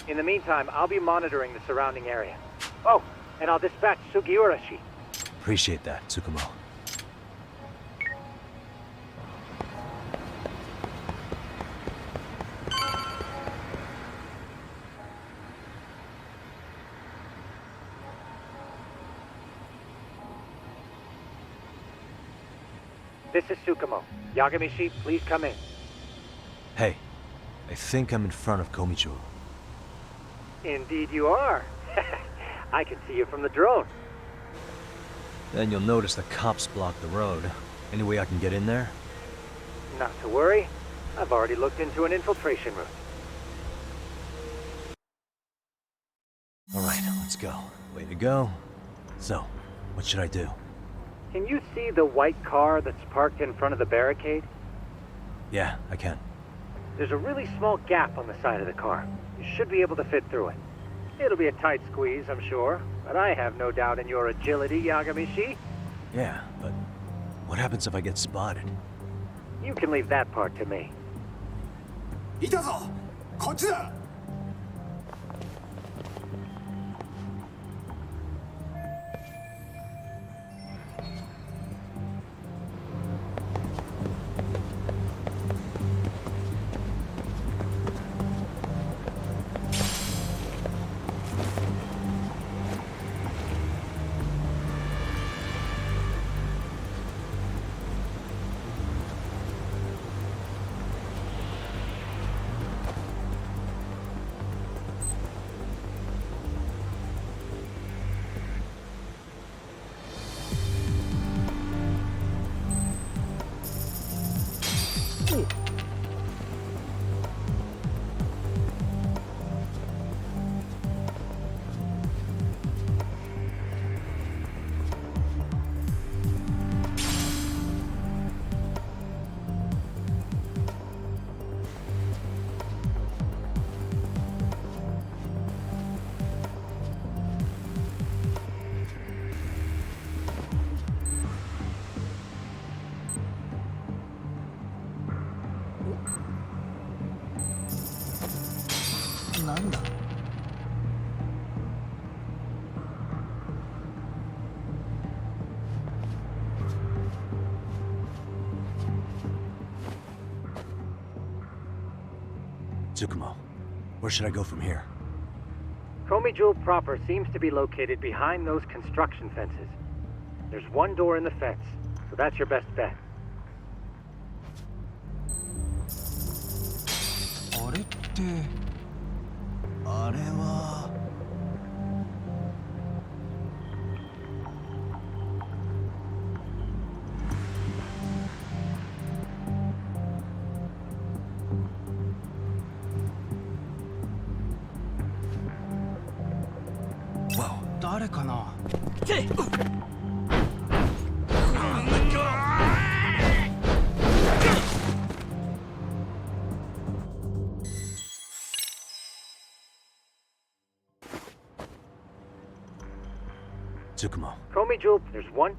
In the meantime, I'll be monitoring the surrounding area. Oh, and I'll dispatch Sugiurashi. Appreciate that, Tsukumo. This is Tsukumo. Yagamishi, please come in. Hey, I think I'm in front of Komichu. Indeed you are. I can see you from the drone. Then you'll notice the cops block the road. Any way I can get in there? Not to worry. I've already looked into an infiltration route. Alright, let's go. Way to go. So, what should I do? Can you see the white car that's parked in front of the barricade? Yeah, I can. There's a really small gap on the side of the car. You should be able to fit through it. It'll be a tight squeeze, I'm sure, but I have no doubt in your agility, Yagamishi. Yeah, but what happens if I get spotted? You can leave that part to me. いたぞこっちだ なんだ Tsukumo, where should I go from here? Komijul proper seems to be located behind those construction fences. There's one door in the fence, so that's your best bet. あれってあれは 誰かな Tsukumo. Komijul, there's one.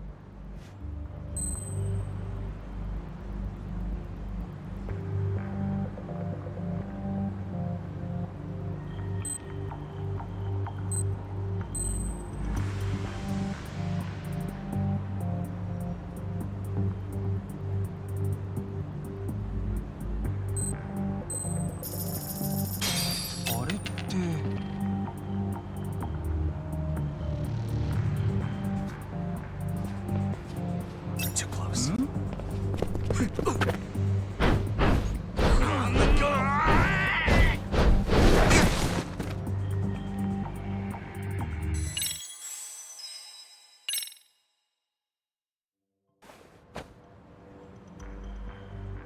Too close.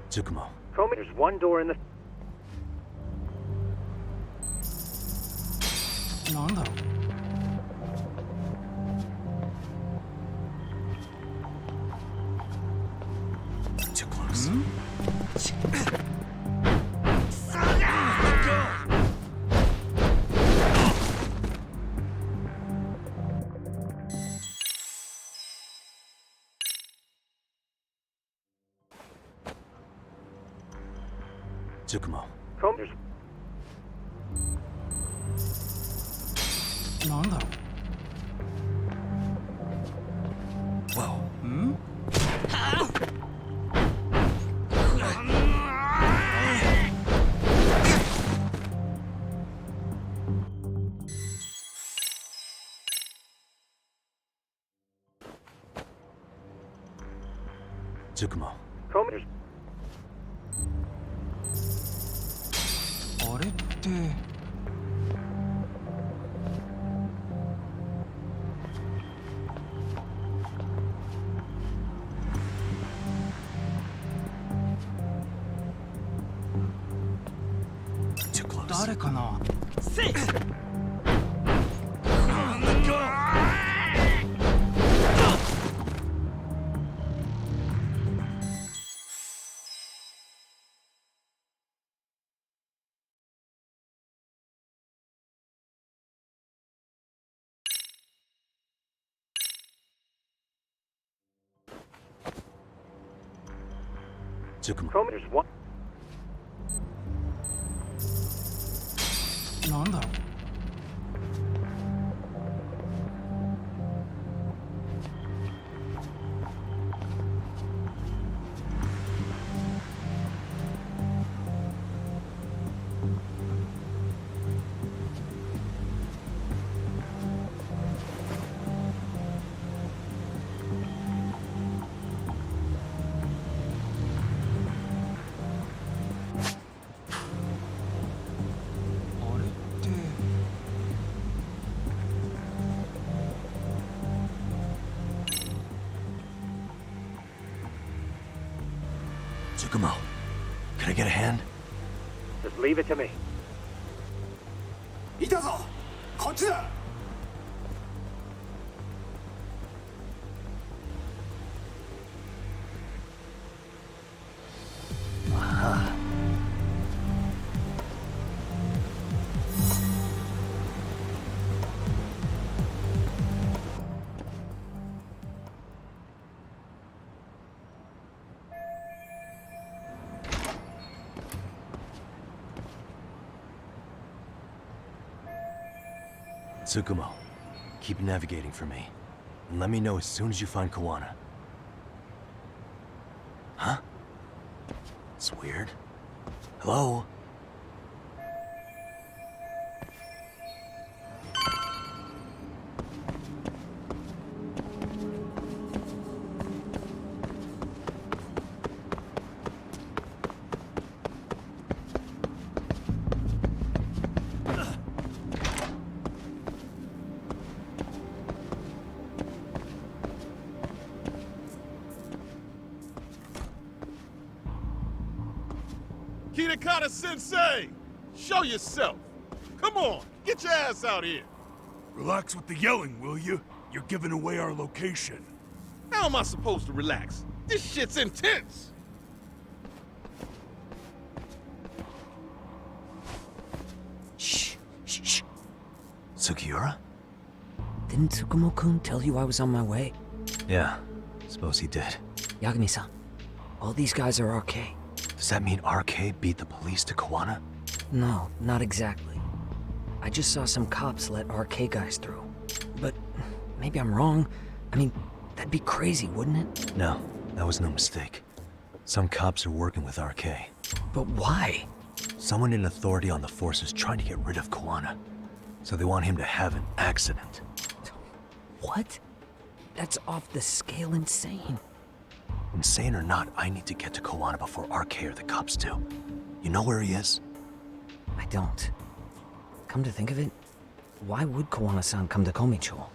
Tsukumo. There's one door in the... なんだろう Too close. Tsukumo. There's... なんだろ Whoa. う。ん？ Tsukumo. Comey, あれって。Too close. 誰かな。 Tsukumo. Comey, there's one. なんだろう。 あれって。 Tsukumo. Can I get a hand? Just leave it to me. いたぞこっちだ Tsukumo, keep navigating for me. And let me know as soon as you find Kawana. Huh? It's weird. Hello? Kitakata-sensei! Show yourself! Come on, get your ass out here! Relax with the yelling, will you? You're giving away our location. How am I supposed to relax? This shit's intense! Shh, shh, shh. Sugiura? Didn't Tsukumo-kun tell you I was on my way? Yeah, suppose he did. Yagami-san, all these guys are RK. Does that mean RK beat the police to Kawana? No, not exactly. I just saw some cops let RK guys through. But maybe I'm wrong. I mean, that'd be crazy, wouldn't it? No, that was no mistake. Some cops are working with RK. But why? Someone in authority on the force is trying to get rid of Kawana. So they want him to have an accident. What? That's off the scale insane. Insane or not, I need to get to Kawana before RK or the cops do. You know where he is? I don't. Come to think of it, why would Kawana-san come to Komicho?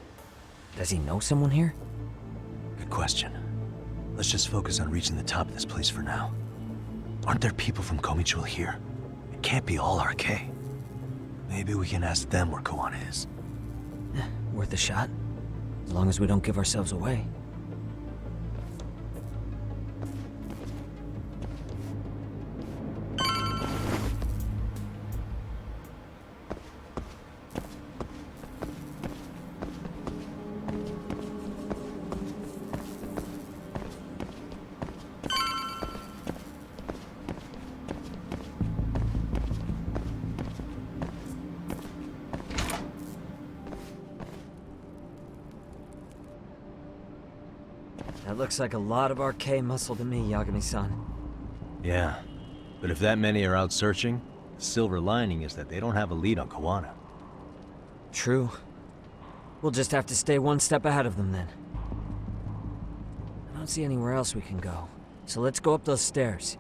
Does he know someone here? Good question. Let's just focus on reaching the top of this place for now. Aren't there people from Komicho here? It can't be all RK. Maybe we can ask them where Kawana is. Worth a shot? As long as we don't give ourselves away. That looks like a lot of arcade muscle to me, Yagami-san. Yeah, but if that many are out searching, the silver lining is that they don't have a lead on Kawana. True. We'll just have to stay one step ahead of them then. I don't see anywhere else we can go, so let's go up those stairs.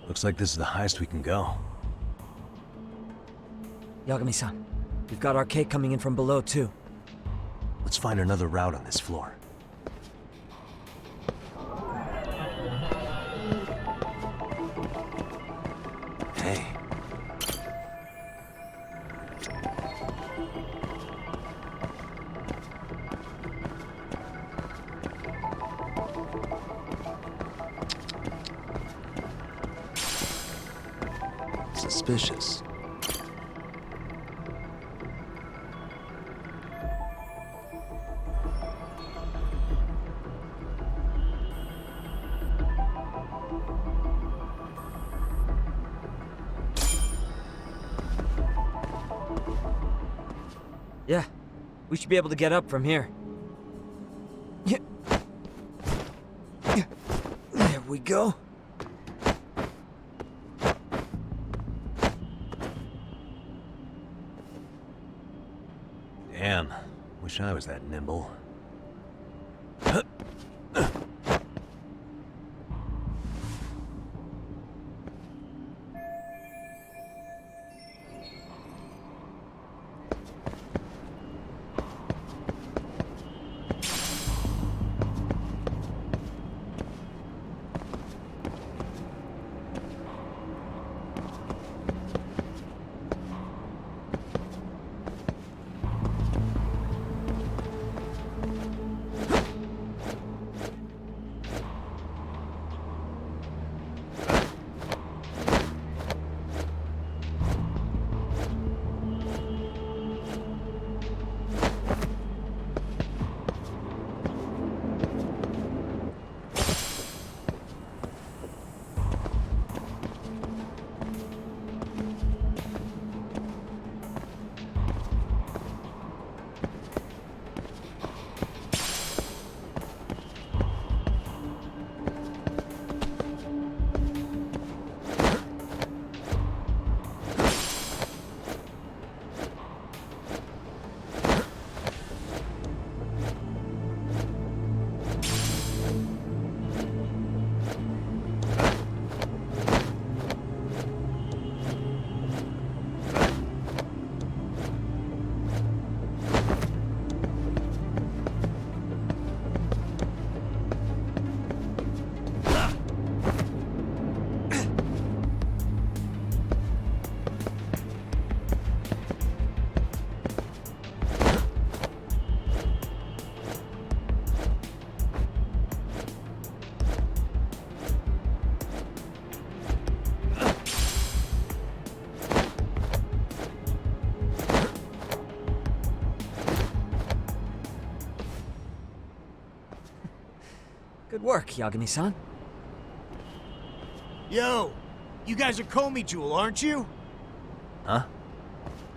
Looks like this is the highest we can go. Yagami-san, we've got arcade coming in from below too. Let's find another route on this floor. Hey. Suspicious. Yeah, we should be able to get up from here. There we go. Damn, wish I was that nimble. Good work, Yagami-san. Yo, you guys are Komi Jewel, aren't you? Huh?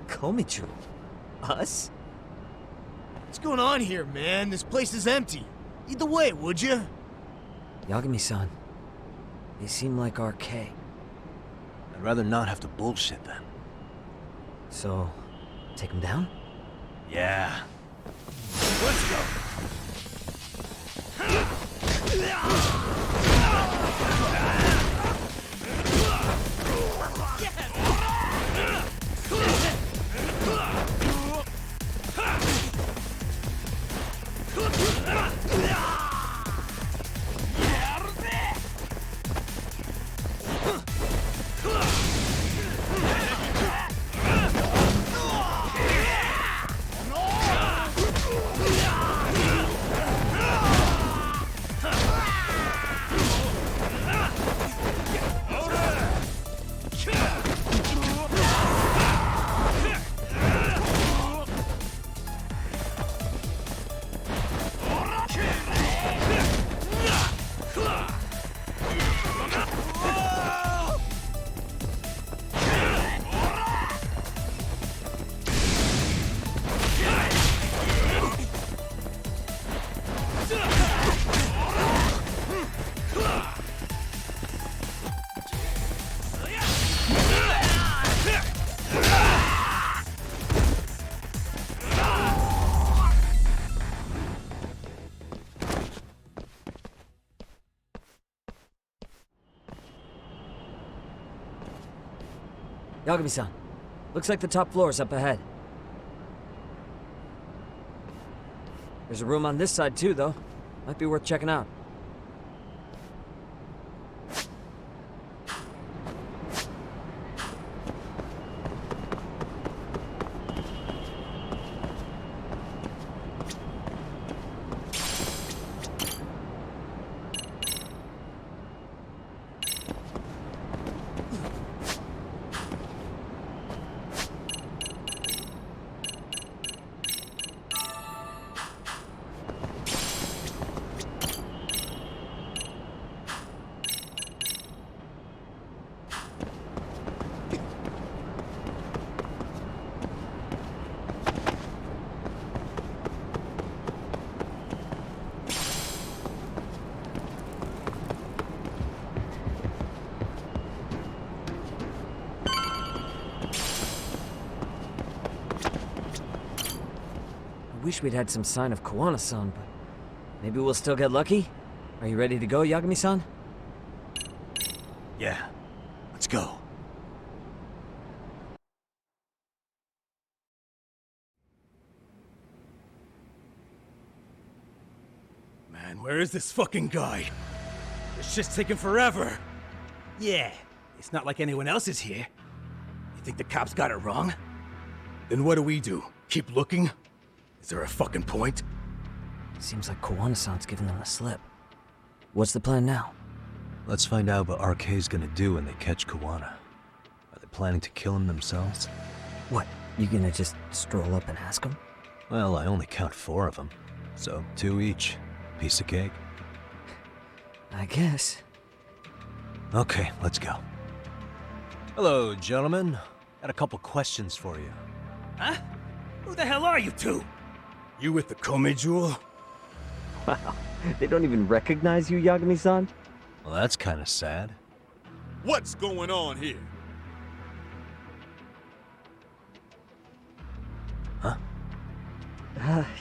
Komichu? Us? What's going on here, man? This place is empty. Lead the way, would you? Yagami-san, they seem like RK. I'd rather not have to bullshit then. So, take them down? Yeah. Let's go. Yagami-san, looks like the top floor is up ahead. There's a room on this side too, though. Might be worth checking out. I wish we'd had some sign of Kawana-san, but maybe we'll still get lucky? Are you ready to go, Yagami-san? Yeah, let's go. Man, where is this fucking guy? This shit's taking forever. Yeah, it's not like anyone else is here. You think the cops got it wrong? Then what do? Keep looking? Is there a fucking point? Seems like Kawana-san's giving them the slip. What's the plan now? Let's find out what RK's gonna do when they catch Kawana. Are they planning to kill him themselves? What, you gonna just stroll up and ask him? Well, I only count 4 of them, so 2 each. Piece of cake. I guess. Okay, let's go. Hello, gentlemen. Got a couple questions for you. Huh? Who the hell are you two? You with the Kome jewel? Wow, they don't even recognize you, Yagami-san? Well, that's kind of sad. What's going on here? Huh?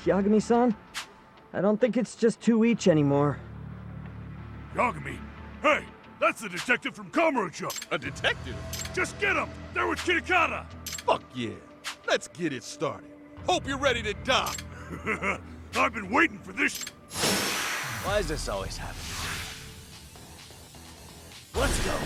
Yagami-san? I don't think it's just 2 each anymore. Yagami! Hey! That's the detective from Kamurocho! A detective? Just get him! They're with Kitakata! Fuck yeah! Let's get it started. Hope you're ready to die! I've been waiting for this. Why does this always happen? Let's go.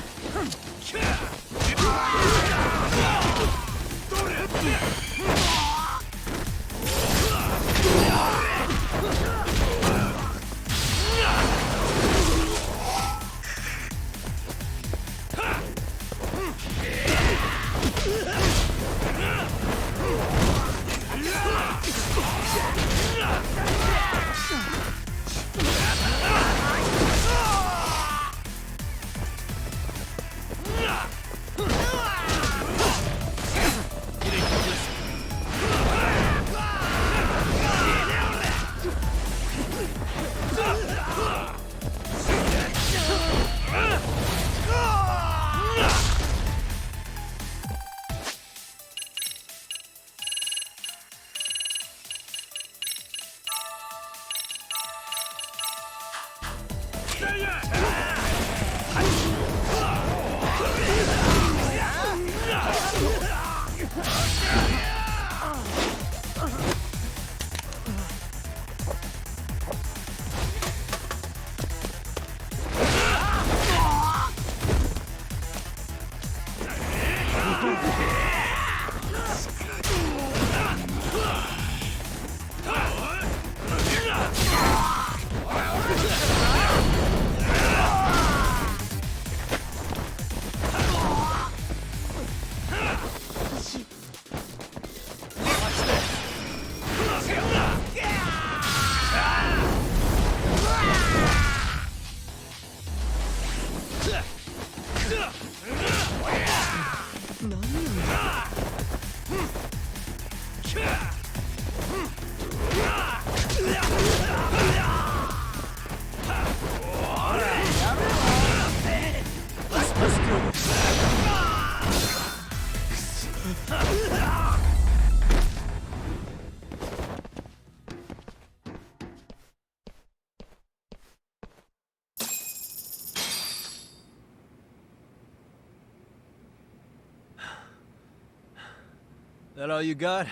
That all you got?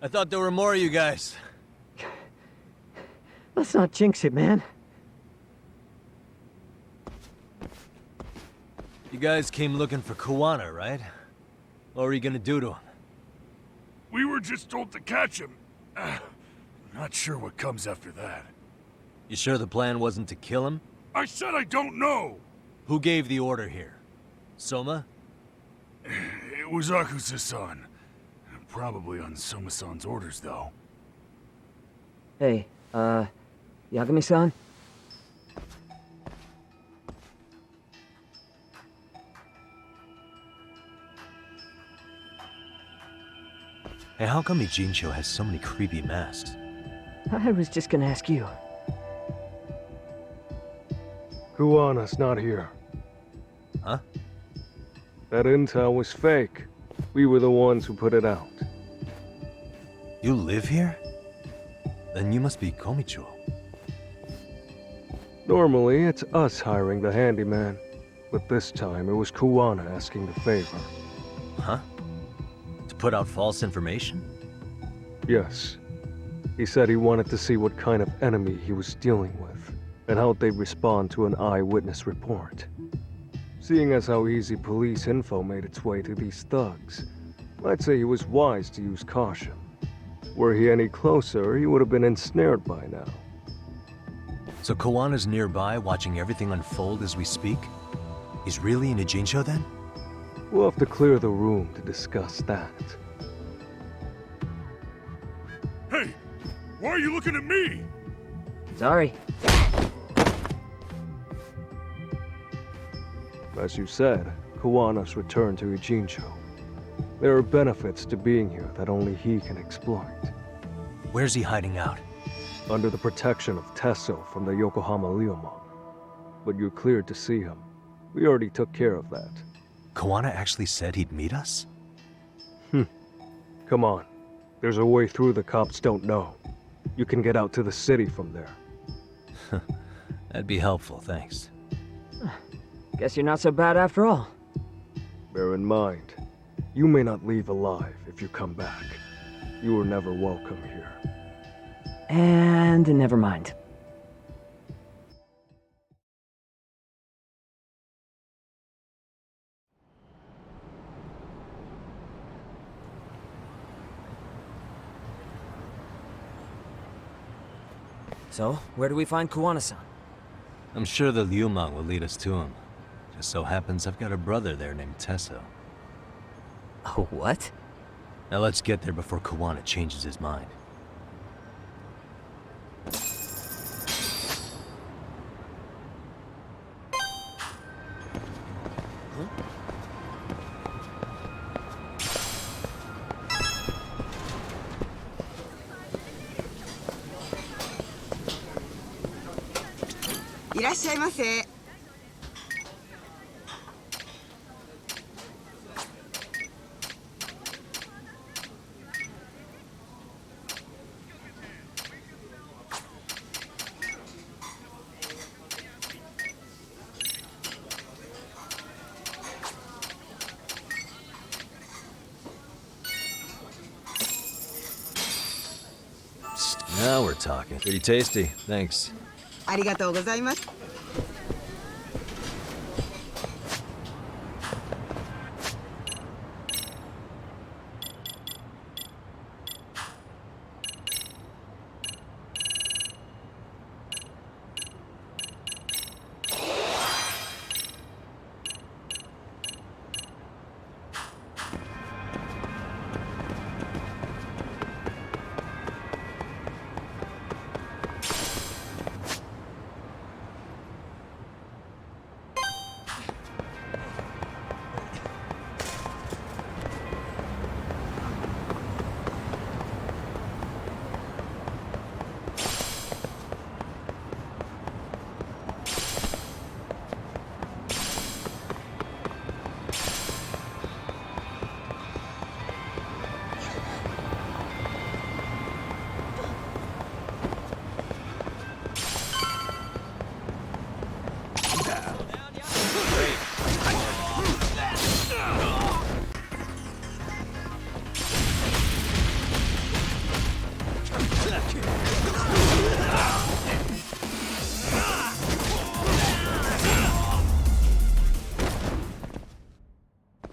I thought there were more of you guys. Let's not jinx it, man. You guys came looking for Kuwana, right? What were you gonna do to him? We were just told to catch him. Not sure what comes after that. You sure the plan wasn't to kill him? I said I don't know! Who gave the order here? Soma? It was Akusa-san. Probably on Soma-san's orders, though. Hey, Yagami-san? Hey, how come Ijincho has so many creepy masks? I was just gonna ask you. Kuwana's not here. Huh? That intel was fake. We were the ones who put it out. You live here? Then you must be Komicho. Normally, it's us hiring the handyman. But this time, it was Kuwana asking the favor. Huh? To put out false information? Yes. He said he wanted to see what kind of enemy he was dealing with, and how they'd respond to an eyewitness report. Seeing as how easy police info made its way to these thugs, I'd say he was wise to use caution. Were he any closer, he would have been ensnared by now. So Kuwana's nearby, watching everything unfold as we speak? He's really in Ijincho then? We'll have to clear the room to discuss that. Hey! Why are you looking at me? Sorry. As you said, Kuwana's returned to Ijincho. There are benefits to being here that only he can exploit. Where's he hiding out? Under the protection of Tesso from the Yokohama Ryomon. But you're cleared to see him. We already took care of that. Kuwana actually said he'd meet us? Come on. There's a way through the cops don't know. You can get out to the city from there. That'd be helpful, thanks. Guess you're not so bad after all. Bear in mind, you may not leave alive if you come back. You were never welcome here. And never mind. So, where do we find Kuwana-san? I'm sure the Ryumon will lead us to him. Just so happens I've got a brother there named Tesso. Oh, what? Now let's get there before Kuwana changes his mind. Now we're talking. Pretty tasty, thanks. ありがとうございます。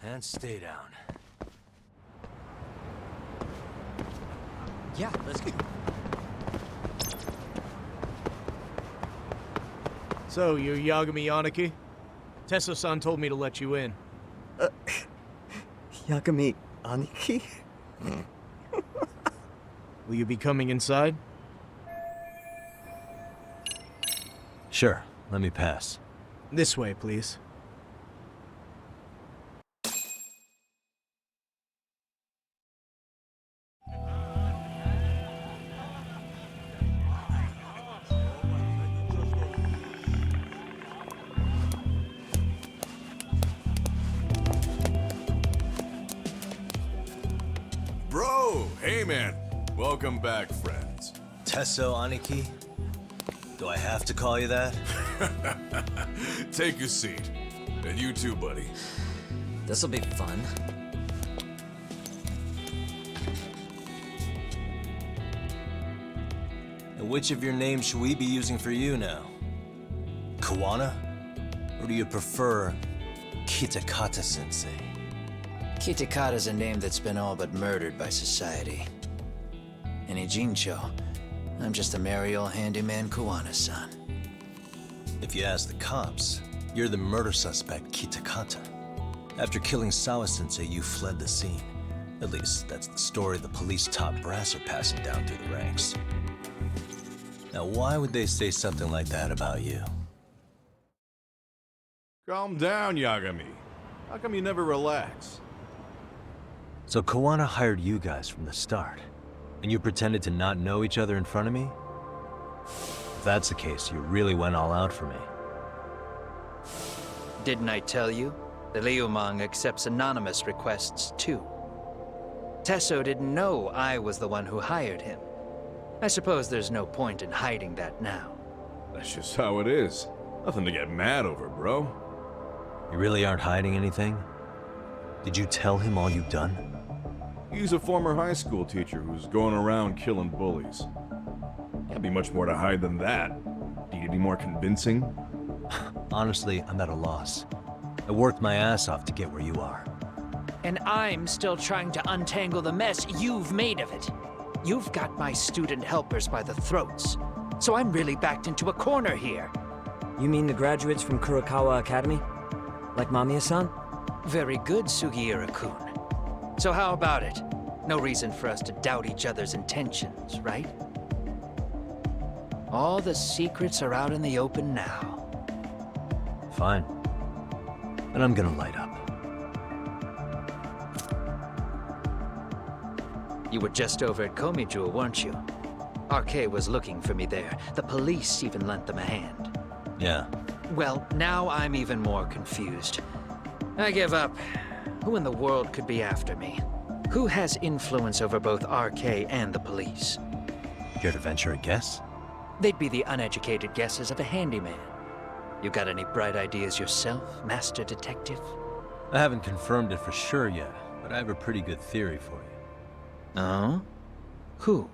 And stay down. Yeah, let's go. So, you're Yagami Yaniki? Tesso-san told me to let you in. Yagami Aniki? Will you be coming inside? Sure, let me pass. This way, please. Bro, hey man. Welcome back, friends. Tesso Aniki? Do I have to call you that? Take a seat. And you too, buddy. This'll be fun. And which of your names should we be using for you now? Kawana? Or do you prefer Kitakata-sensei? Kitakata's a name that's been all but murdered by society. In Ijincho, I'm just a merry old handyman Kawana-san. If you ask the cops, you're the murder suspect, Kitakata. After killing Sawa-sensei, you fled the scene. At least, that's the story the police top brass are passing down through the ranks. Now, why would they say something like that about you? Calm down, Yagami. How come you never relax? So Kawana hired you guys from the start, and you pretended to not know each other in front of me? If that's the case, you really went all out for me. Didn't I tell you? The Liumang accepts anonymous requests too. Tesso didn't know I was the one who hired him. I suppose there's no point in hiding that now. That's just how it is. Nothing to get mad over, bro. You really aren't hiding anything? Did you tell him all you've done? He's a former high school teacher who's going around killing bullies. Can't be much more to hide than that. Need any more convincing? Honestly, I'm at a loss. I worked my ass off to get where you are. And I'm still trying to untangle the mess you've made of it. You've got my student helpers by the throats. So I'm really backed into a corner here. You mean the graduates from Kurokawa Academy? Like Mamiya-san? Very good, Sugiura-kun. So how about it? No reason for us to doubt each other's intentions, right? All the secrets are out in the open now. Fine. And I'm gonna light up. You were just over at Komijou, weren't you? RK was looking for me there. The police even lent them a hand. Yeah. Well, now I'm even more confused. I give up. Who in the world could be after me? Who has influence over both RK and the police? Care to venture a guess? They'd be the uneducated guesses of a handyman. You got any bright ideas yourself, Master Detective? I haven't confirmed it for sure yet, but I have a pretty good theory for you. Oh? Who?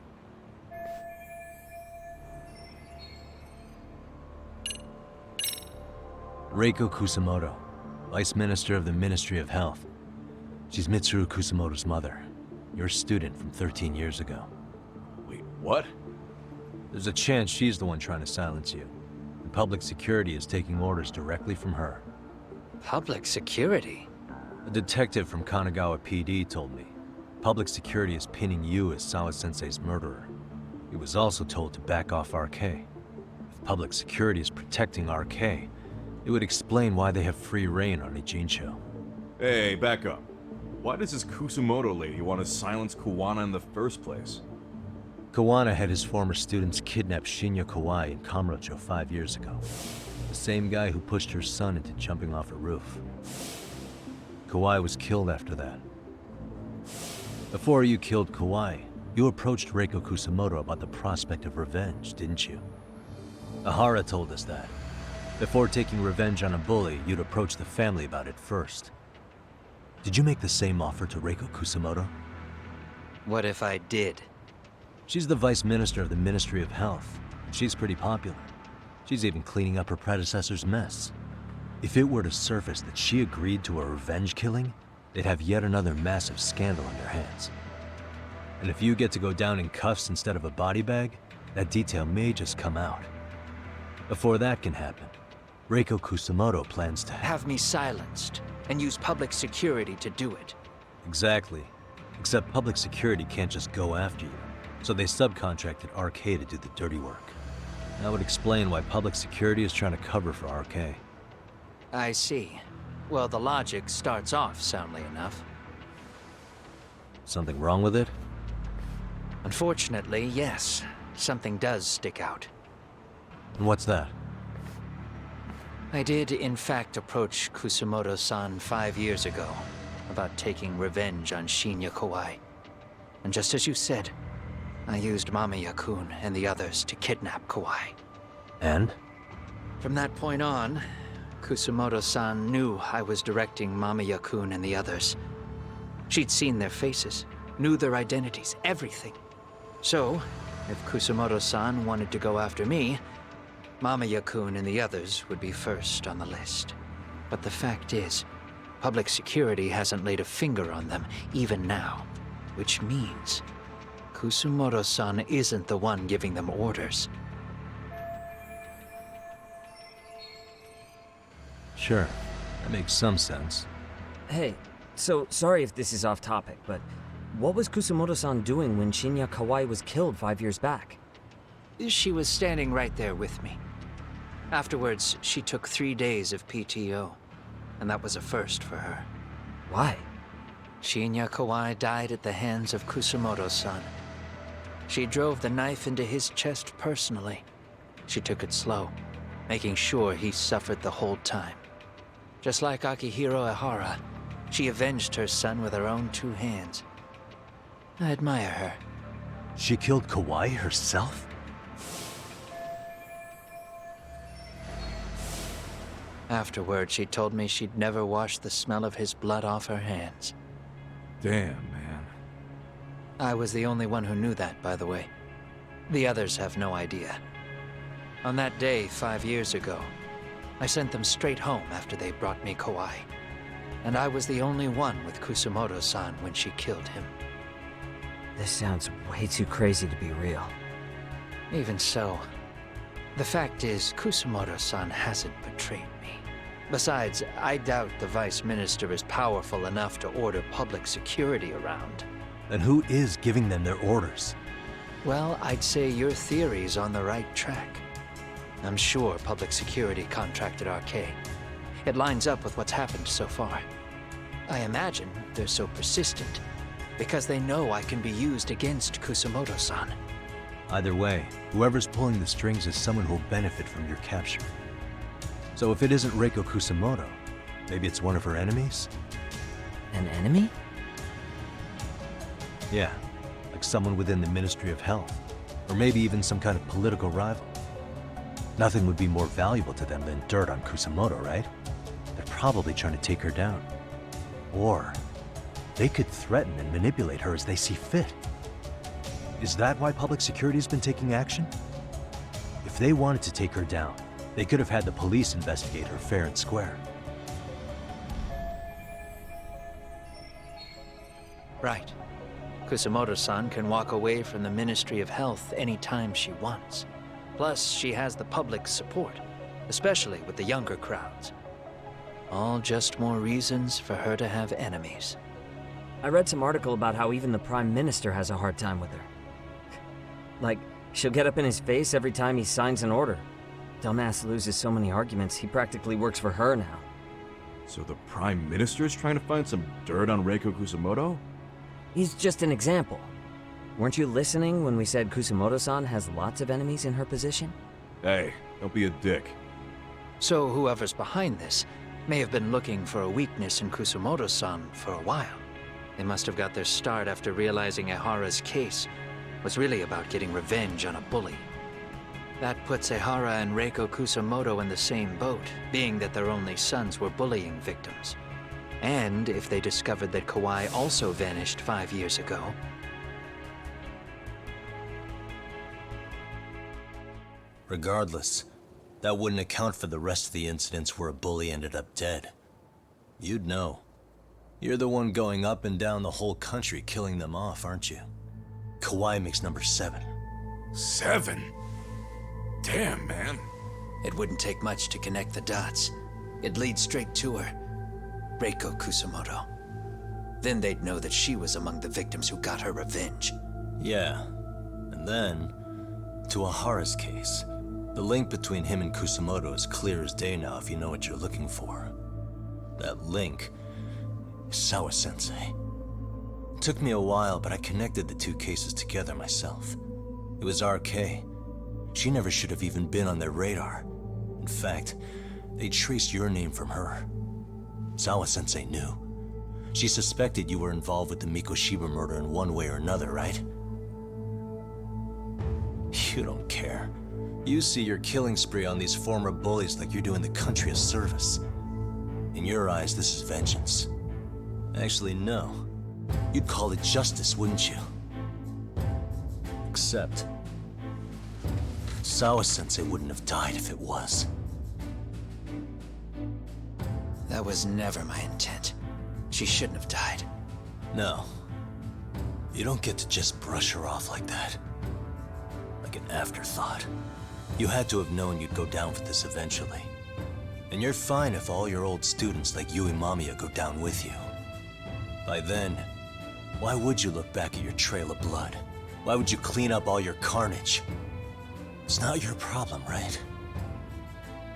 Reiko Kusamoto, Vice Minister of the Ministry of Health. She's Mitsuru Kusamoto's mother, your student from 13 years ago. Wait, what? There's a chance she's the one trying to silence you. And public security is taking orders directly from her. Public security? A detective from Kanagawa PD told me. Public security is pinning you as Sawa-sensei's murderer. He was also told to back off RK. If public security is protecting RK, it would explain why they have free reign on Ijincho. Hey, back up. Why does this Kusumoto lady want to silence Kawana in the first place? Kawana had his former students kidnap Shinya Kawai in Kamurocho 5 years ago. The same guy who pushed her son into jumping off a roof. Kawai was killed after that. Before you killed Kawai, you approached Reiko Kusamoto about the prospect of revenge, didn't you? Ahara told us that. Before taking revenge on a bully, you'd approach the family about it first. Did you make the same offer to Reiko Kusamoto? What if I did? She's the Vice Minister of the Ministry of Health, and she's pretty popular. She's even cleaning up her predecessor's mess. If it were to surface that she agreed to a revenge killing, they'd have yet another massive scandal on their hands. And if you get to go down in cuffs instead of a body bag, that detail may just come out. Before that can happen, Reiko Kusamoto plans to Have me silenced, and use public security to do it. Exactly. Except public security can't just go after you, so they subcontracted RK to do the dirty work. That would explain why public security is trying to cover for RK. I see. Well, the logic starts off soundly enough. Something wrong with it? Unfortunately, yes. Something does stick out. And what's that? I did, in fact, approach Kusamoto-san 5 years ago about taking revenge on Shinya Kawai. And just as you said, I used Mamiya-kun and the others to kidnap Kawai. And? From that point on, Kusamoto-san knew I was directing Mamiya-kun and the others. She'd seen their faces, knew their identities, everything. So, if Kusamoto-san wanted to go after me, Mamiya-kun and the others would be first on the list. But the fact is, public security hasn't laid a finger on them, even now. Which means, Kusamoto-san isn't the one giving them orders. Sure, that makes some sense. Hey, so sorry if this is off topic, but what was Kusamoto-san doing when Shinya Kawai was killed 5 years back? She was standing right there with me. Afterwards, she took 3 days of PTO, and that was a first for her. Why? Shinya Kawai died at the hands of Kusamoto-san. She drove the knife into his chest personally. She took it slow, making sure he suffered the whole time. Just like Akihiro Ehara, she avenged her son with her own 2 hands. I admire her. She killed Kawai herself? Afterward, she told me she'd never wash the smell of his blood off her hands. Damn, man. I was the only one who knew that, by the way. The others have no idea. On that day 5 years ago, I sent them straight home after they brought me Kawai. And I was the only one with Kusamoto-san when she killed him. This sounds way too crazy to be real. Even so, the fact is, Kusamoto-san hasn't betrayed me. Besides, I doubt the Vice Minister is powerful enough to order public security around. Then who is giving them their orders? Well, I'd say your theory's on the right track. I'm sure public security contracted RK. It lines up with what's happened so far. I imagine they're so persistent because they know I can be used against Kusamoto-san. Either way, whoever's pulling the strings is someone who'll benefit from your capture. So if it isn't Reiko Kusamoto, maybe it's one of her enemies? An enemy? Yeah, like someone within the Ministry of Health, or maybe even some kind of political rival. Nothing would be more valuable to them than dirt on Kusamoto, right? They're probably trying to take her down. Or they could threaten and manipulate her as they see fit. Is that why public security's been taking action? If they wanted to take her down, they could have had the police investigate her fair and square. Right. Kusamoto-san can walk away from the Ministry of Health anytime she wants. Plus, she has the public's support, especially with the younger crowds. All just more reasons for her to have enemies. I read some article about how even the Prime Minister has a hard time with her. Like, she'll get up in his face every time he signs an order. Dumbass loses so many arguments, he practically works for her now. So the Prime Minister's trying to find some dirt on Reiko Kusamoto? He's just an example. Weren't you listening when we said Kusamoto-san has lots of enemies in her position? Hey, don't be a dick. So whoever's behind this may have been looking for a weakness in Kusamoto-san for a while. They must have got their start after realizing Ehara's case was really about getting revenge on a bully. That puts Ehara and Reiko Kusamoto in the same boat, being that their only sons were bullying victims. And if they discovered that Kawai also vanished 5 years ago, Regardless, that wouldn't account for the rest of the incidents where a bully ended up dead. You'd know. You're the one going up and down the whole country killing them off, aren't you? Kawhi makes number 7. 7? Damn, man. It wouldn't take much to connect the dots. It'd lead straight to her. Reiko Kusamoto. Then they'd know that she was among the victims who got her revenge. Yeah. And then, to Ahara's case. The link between him and Kusamoto is clear as day now if you know what you're looking for. That link is Sawa-sensei. It took me a while, but I connected the two cases together myself. It was RK. She never should have even been on their radar. In fact, they traced your name from her. Sawa-sensei knew. She suspected you were involved with the Mikoshiba murder in one way or another, right? You don't care. You see your killing spree on these former bullies like you're doing the country a service. In your eyes, this is vengeance. Actually, no. You'd call it justice, wouldn't you? Except, Sawa-sensei wouldn't have died if it was. That was never my intent. She shouldn't have died. No. You don't get to just brush her off like that. Like an afterthought. You had to have known you'd go down for this eventually. And you're fine if all your old students like Yui Mamiya go down with you. By then, why would you look back at your trail of blood? Why would you clean up all your carnage? It's not your problem, right?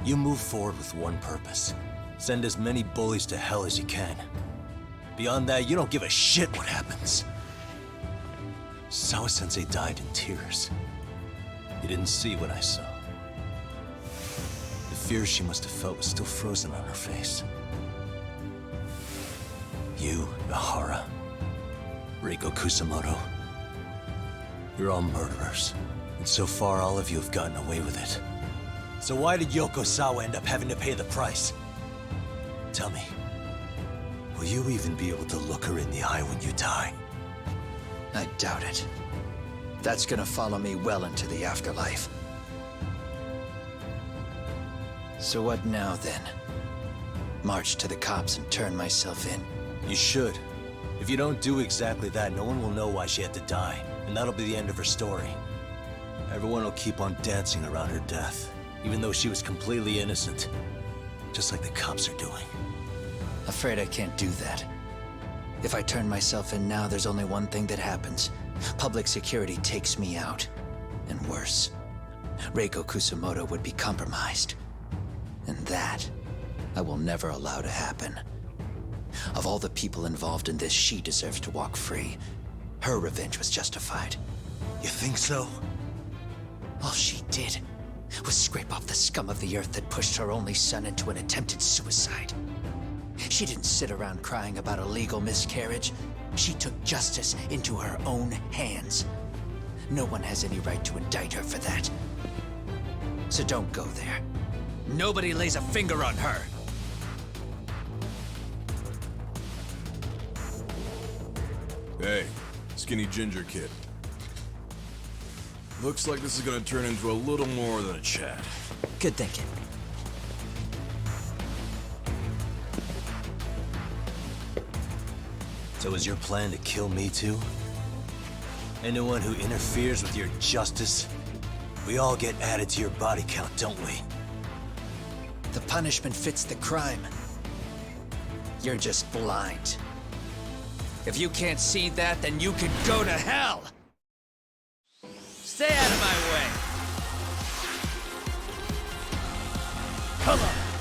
You move forward with one purpose. Send as many bullies to hell as you can. Beyond that, you don't give a shit what happens. Sawa-sensei died in tears. You didn't see what I saw. The fear she must have felt was still frozen on her face. You, Ahara, Reiko Kusamoto, you're all murderers. And so far, all of you have gotten away with it. So why did Yoko Sawa end up having to pay the price? Tell me, will you even be able to look her in the eye when you die? I doubt it. That's gonna follow me well into the afterlife. So what now, then? March to the cops and turn myself in? You should. If you don't do exactly that, no one will know why she had to die, and that'll be the end of her story. Everyone will keep on dancing around her death, even though she was completely innocent. Just like the cops are doing. Afraid I can't do that. If I turn myself in now, there's only one thing that happens. Public security takes me out. And worse, Reiko Kusamoto would be compromised. And that, I will never allow to happen. Of all the people involved in this, she deserves to walk free. Her revenge was justified. You think so? All she did was scrape off the scum of the earth that pushed her only son into an attempted suicide. She didn't sit around crying about a legal miscarriage. She took justice into her own hands. No one has any right to indict her for that. So don't go there. Nobody lays a finger on her. Hey, skinny ginger kid. Looks like this is gonna turn into a little more than a chat. Good thinking. So is your plan to kill me too? Anyone who interferes with your justice, we all get added to your body count, don't we? The punishment fits the crime. You're just blind. If you can't see that, then you can go to hell! Stay out of my way! Come on!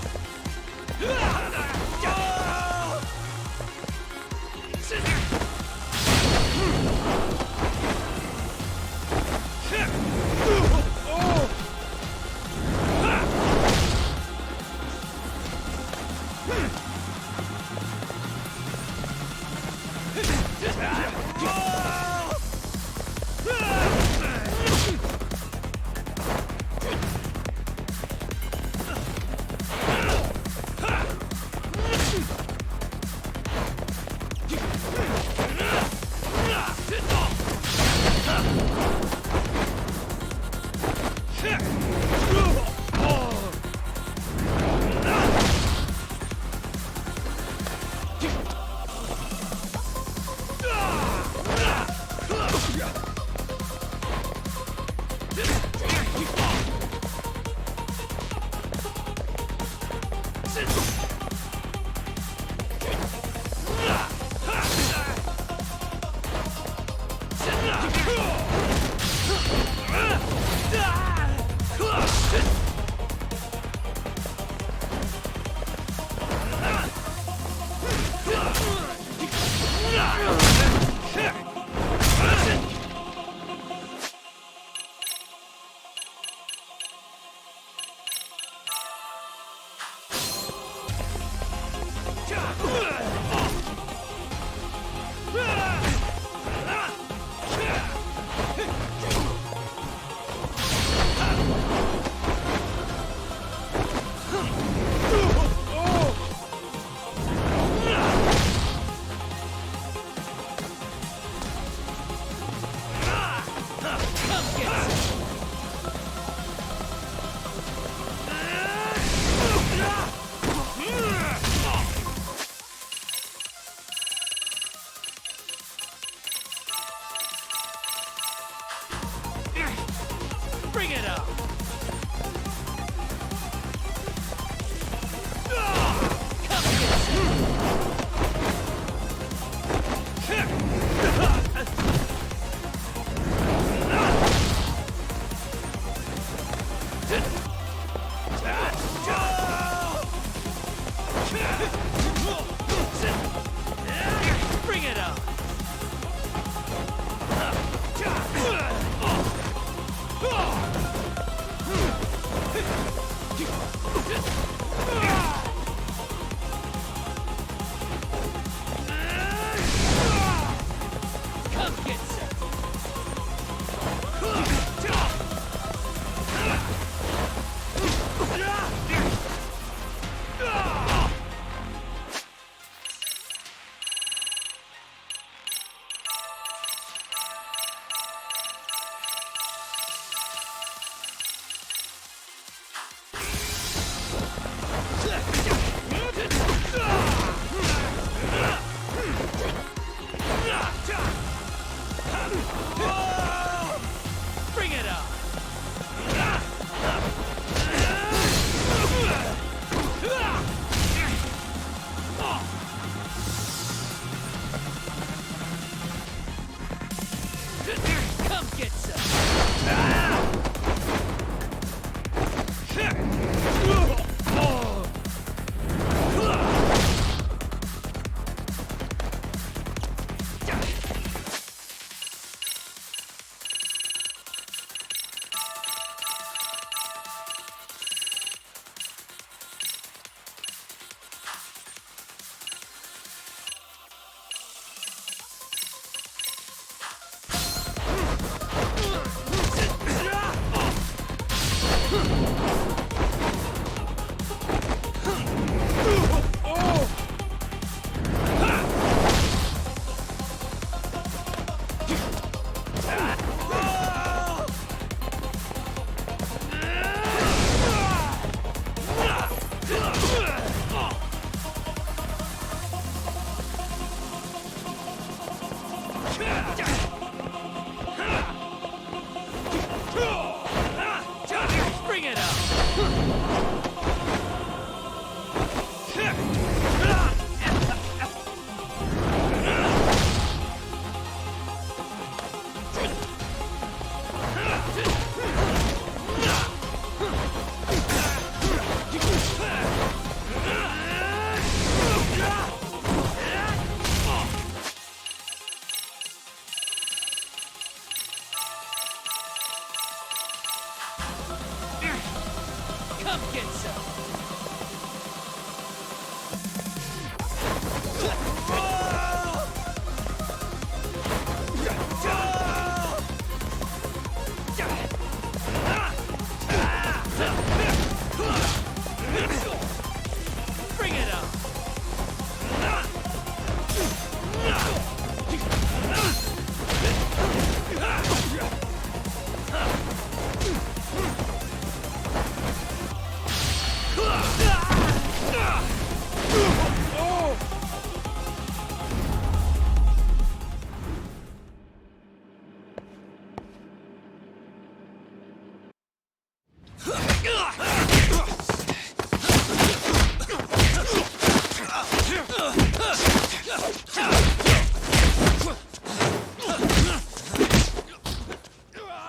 Bring it up! Bring it up! Come get some! Bring it up! Come get some! Bring it up! Come get some! Bring it up!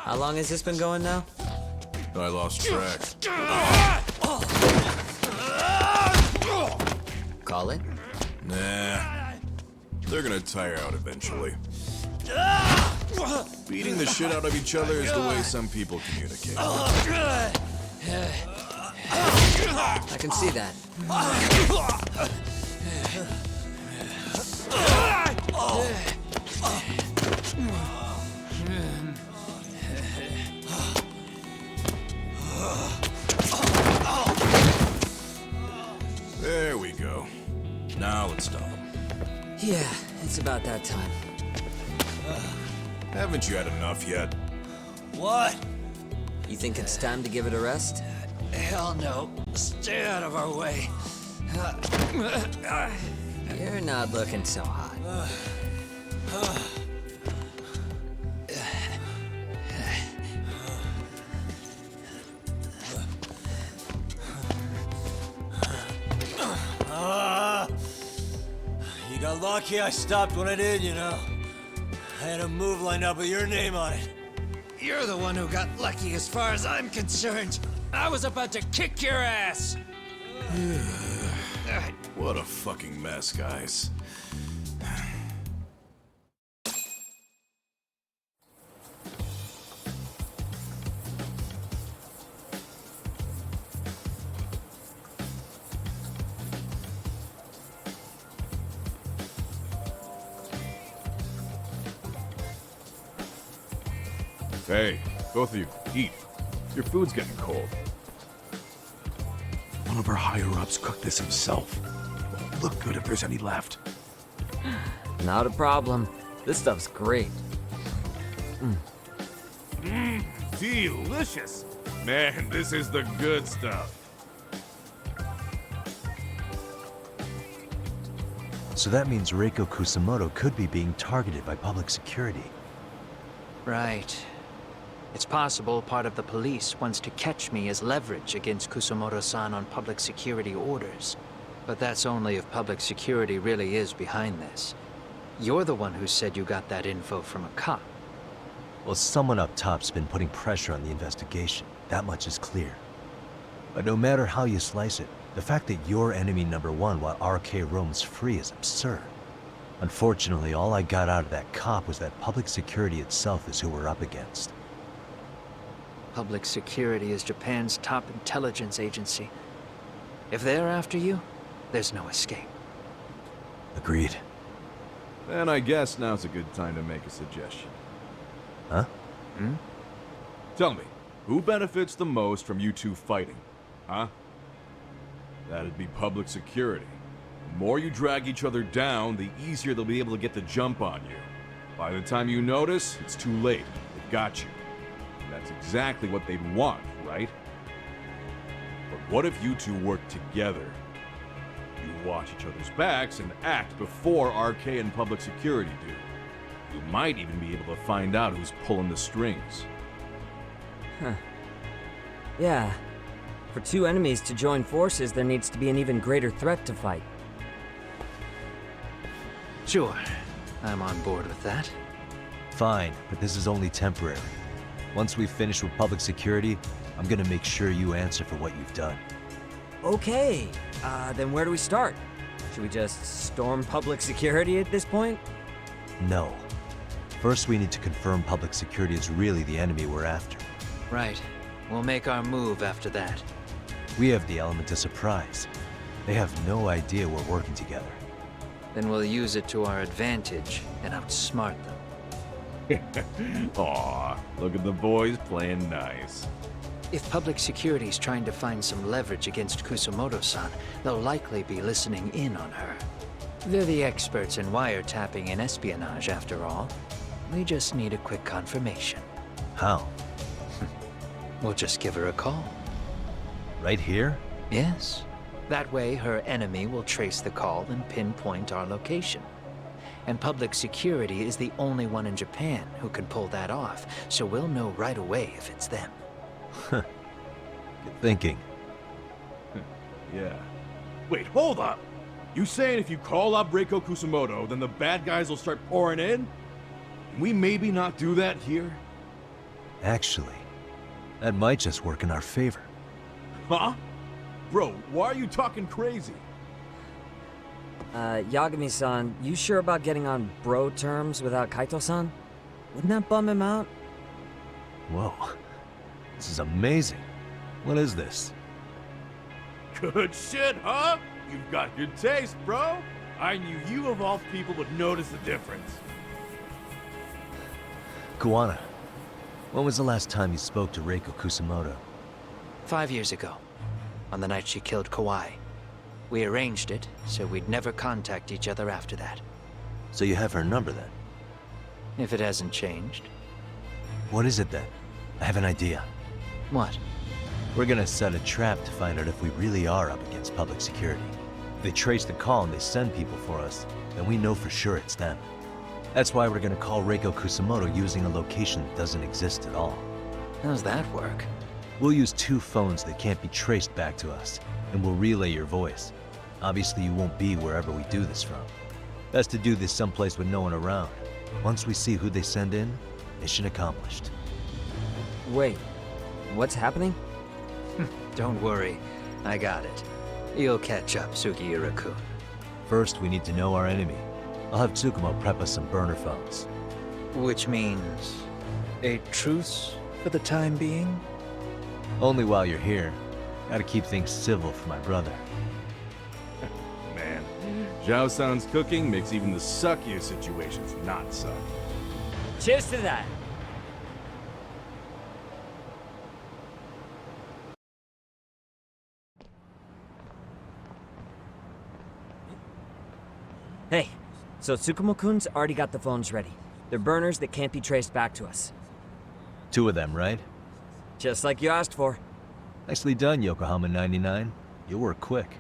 How long has this been going now? I lost track. Call it? Nah. They're gonna tire out eventually. Beating the shit out of each other is the way some people communicate. I can see that. There we go. Now let's stop them. Yeah, it's about that time. Haven't you had enough yet? What? You think it's time to give it a rest? Hell no. Stay out of our way. You're not looking so hot. Lucky I stopped when I did, you know. I had a move lined up with your name on it. You're the one who got lucky as far as I'm concerned. I was about to kick your ass. What a fucking mess, guys. Hey, both of you, eat. Your food's getting cold. One of our higher-ups cooked this himself. Won't look good if there's any left. Not a problem. This stuff's great. Delicious! Man, this is the good stuff. So that means Reiko Kusamoto could be being targeted by public security. Right. It's possible part of the police wants to catch me as leverage against Kusamoto-san on public security orders. But that's only if public security really is behind this. You're the one who said you got that info from a cop. Well, someone up top's been putting pressure on the investigation. That much is clear. But no matter how you slice it, the fact that you're enemy number one while RK roams free is absurd. Unfortunately, all I got out of that cop was that public security itself is who we're up against. Public security is Japan's top intelligence agency. If they're after you, there's no escape. Agreed. Then I guess now's a good time to make a suggestion. Huh? Tell me, who benefits the most from you two fighting? Huh? That'd be public security. The more you drag each other down, the easier they'll be able to get the jump on you. By the time you notice, it's too late. They've got you. That's exactly what they'd want, right? But what if you two work together? You watch each other's backs and act before RK and public security do. You might even be able to find out who's pulling the strings. Huh. Yeah. For two enemies to join forces, there needs to be an even greater threat to fight. Sure. I'm on board with that. Fine, but this is only temporary. Once we've finished with public security, I'm gonna make sure you answer for what you've done. Okay. Then where do we start? Should we just storm public security at this point? No. First, we need to confirm public security is really the enemy we're after. Right. We'll make our move after that. We have the element of surprise. They have no idea we're working together. Then we'll use it to our advantage and outsmart them. Aw, look at the boys playing nice. If public security's trying to find some leverage against Kusamoto-san, they'll likely be listening in on her. They're the experts in wiretapping and espionage, after all. We just need a quick confirmation. How? We'll just give her a call. Right here? Yes. That way, her enemy will trace the call and pinpoint our location. And public security is the only one in Japan who can pull that off, so we'll know right away if it's them. Good thinking. Yeah. Wait, hold up! You saying if you call up Reiko Kusamoto, then the bad guys will start pouring in? Can we maybe not do that here? Actually, that might just work in our favor. Huh? Bro, why are you talking crazy? Yagami-san, you sure about getting on bro terms without Kaito-san? Wouldn't that bum him out? Whoa. This is amazing. What is this? Good shit, huh? You've got good taste, bro. I knew you of all people would notice the difference. Kuwana, when was the last time you spoke to Reiko Kusamoto? 5 years ago, on the night she killed Kawai. We arranged it, so we'd never contact each other after that. So you have her number then? If it hasn't changed. What is it then? I have an idea. What? We're gonna set a trap to find out if we really are up against public security. If they trace the call and they send people for us, then we know for sure it's them. That's why we're gonna call Reiko Kusamoto using a location that doesn't exist at all. How's that work? We'll use 2 phones that can't be traced back to us, and we'll relay your voice. Obviously, you won't be wherever we do this from. Best to do this someplace with no one around. Once we see who they send in, mission accomplished. Wait, what's happening? Don't worry, I got it. You'll catch up, Sugiura-kun. First, we need to know our enemy. I'll have Tsukumo prep us some burner phones. Which means a truce for the time being? Only while you're here. Gotta keep things civil for my brother. Man, Zhao-san's cooking makes even the suckiest situations not suck. Cheers to that! Hey, so Tsukumo-kun's already got the phones ready. They're burners that can't be traced back to us. 2 of them, right? Just like you asked for. Nicely done, Yokohama 99. You were quick.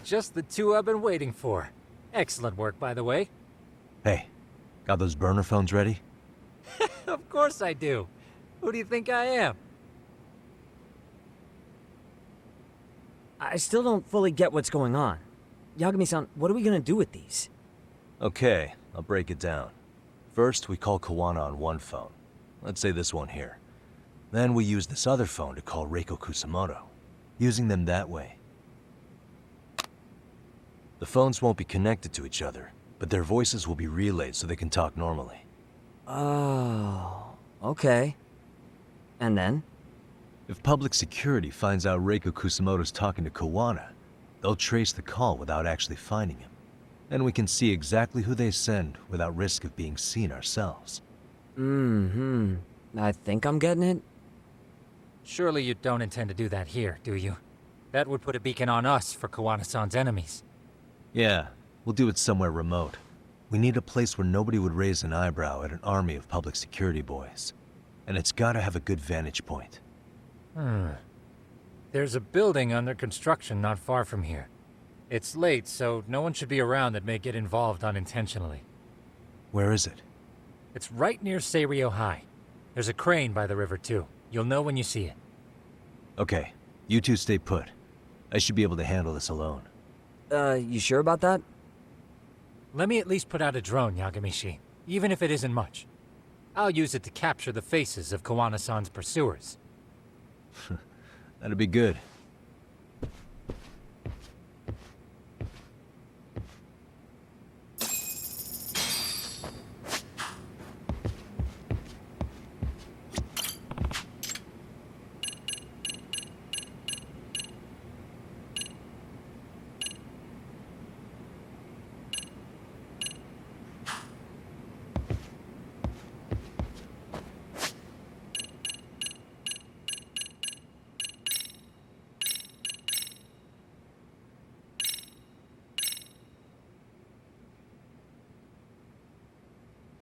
Just the 2 I've been waiting for. Excellent work, by the way. Hey, got those burner phones ready? Of course I do. Who do you think I am? I still don't fully get what's going on. Yagami-san, what are we gonna do with these? Okay, I'll break it down. First, we call Kawana on one phone. Let's say this one here. Then we use this other phone to call Reiko Kusamoto, using them that way. The phones won't be connected to each other, but their voices will be relayed so they can talk normally. Oh, okay. And then? If public security finds out Reiko Kusamoto's talking to Kawana, they'll trace the call without actually finding him. And we can see exactly who they send without risk of being seen ourselves. I think I'm getting it. Surely you don't intend to do that here, do you? That would put a beacon on us for Kawana-san's enemies. Yeah, we'll do it somewhere remote. We need a place where nobody would raise an eyebrow at an army of public security boys. And it's gotta have a good vantage point. There's a building under construction not far from here. It's late, so no one should be around that may get involved unintentionally. Where is it? It's right near Seiryo High. There's a crane by the river, too. You'll know when you see it. Okay, you two stay put. I should be able to handle this alone. You sure about that? Let me at least put out a drone, Yagami-shi, even if it isn't much. I'll use it to capture the faces of Kawana-san's pursuers. That'd be good.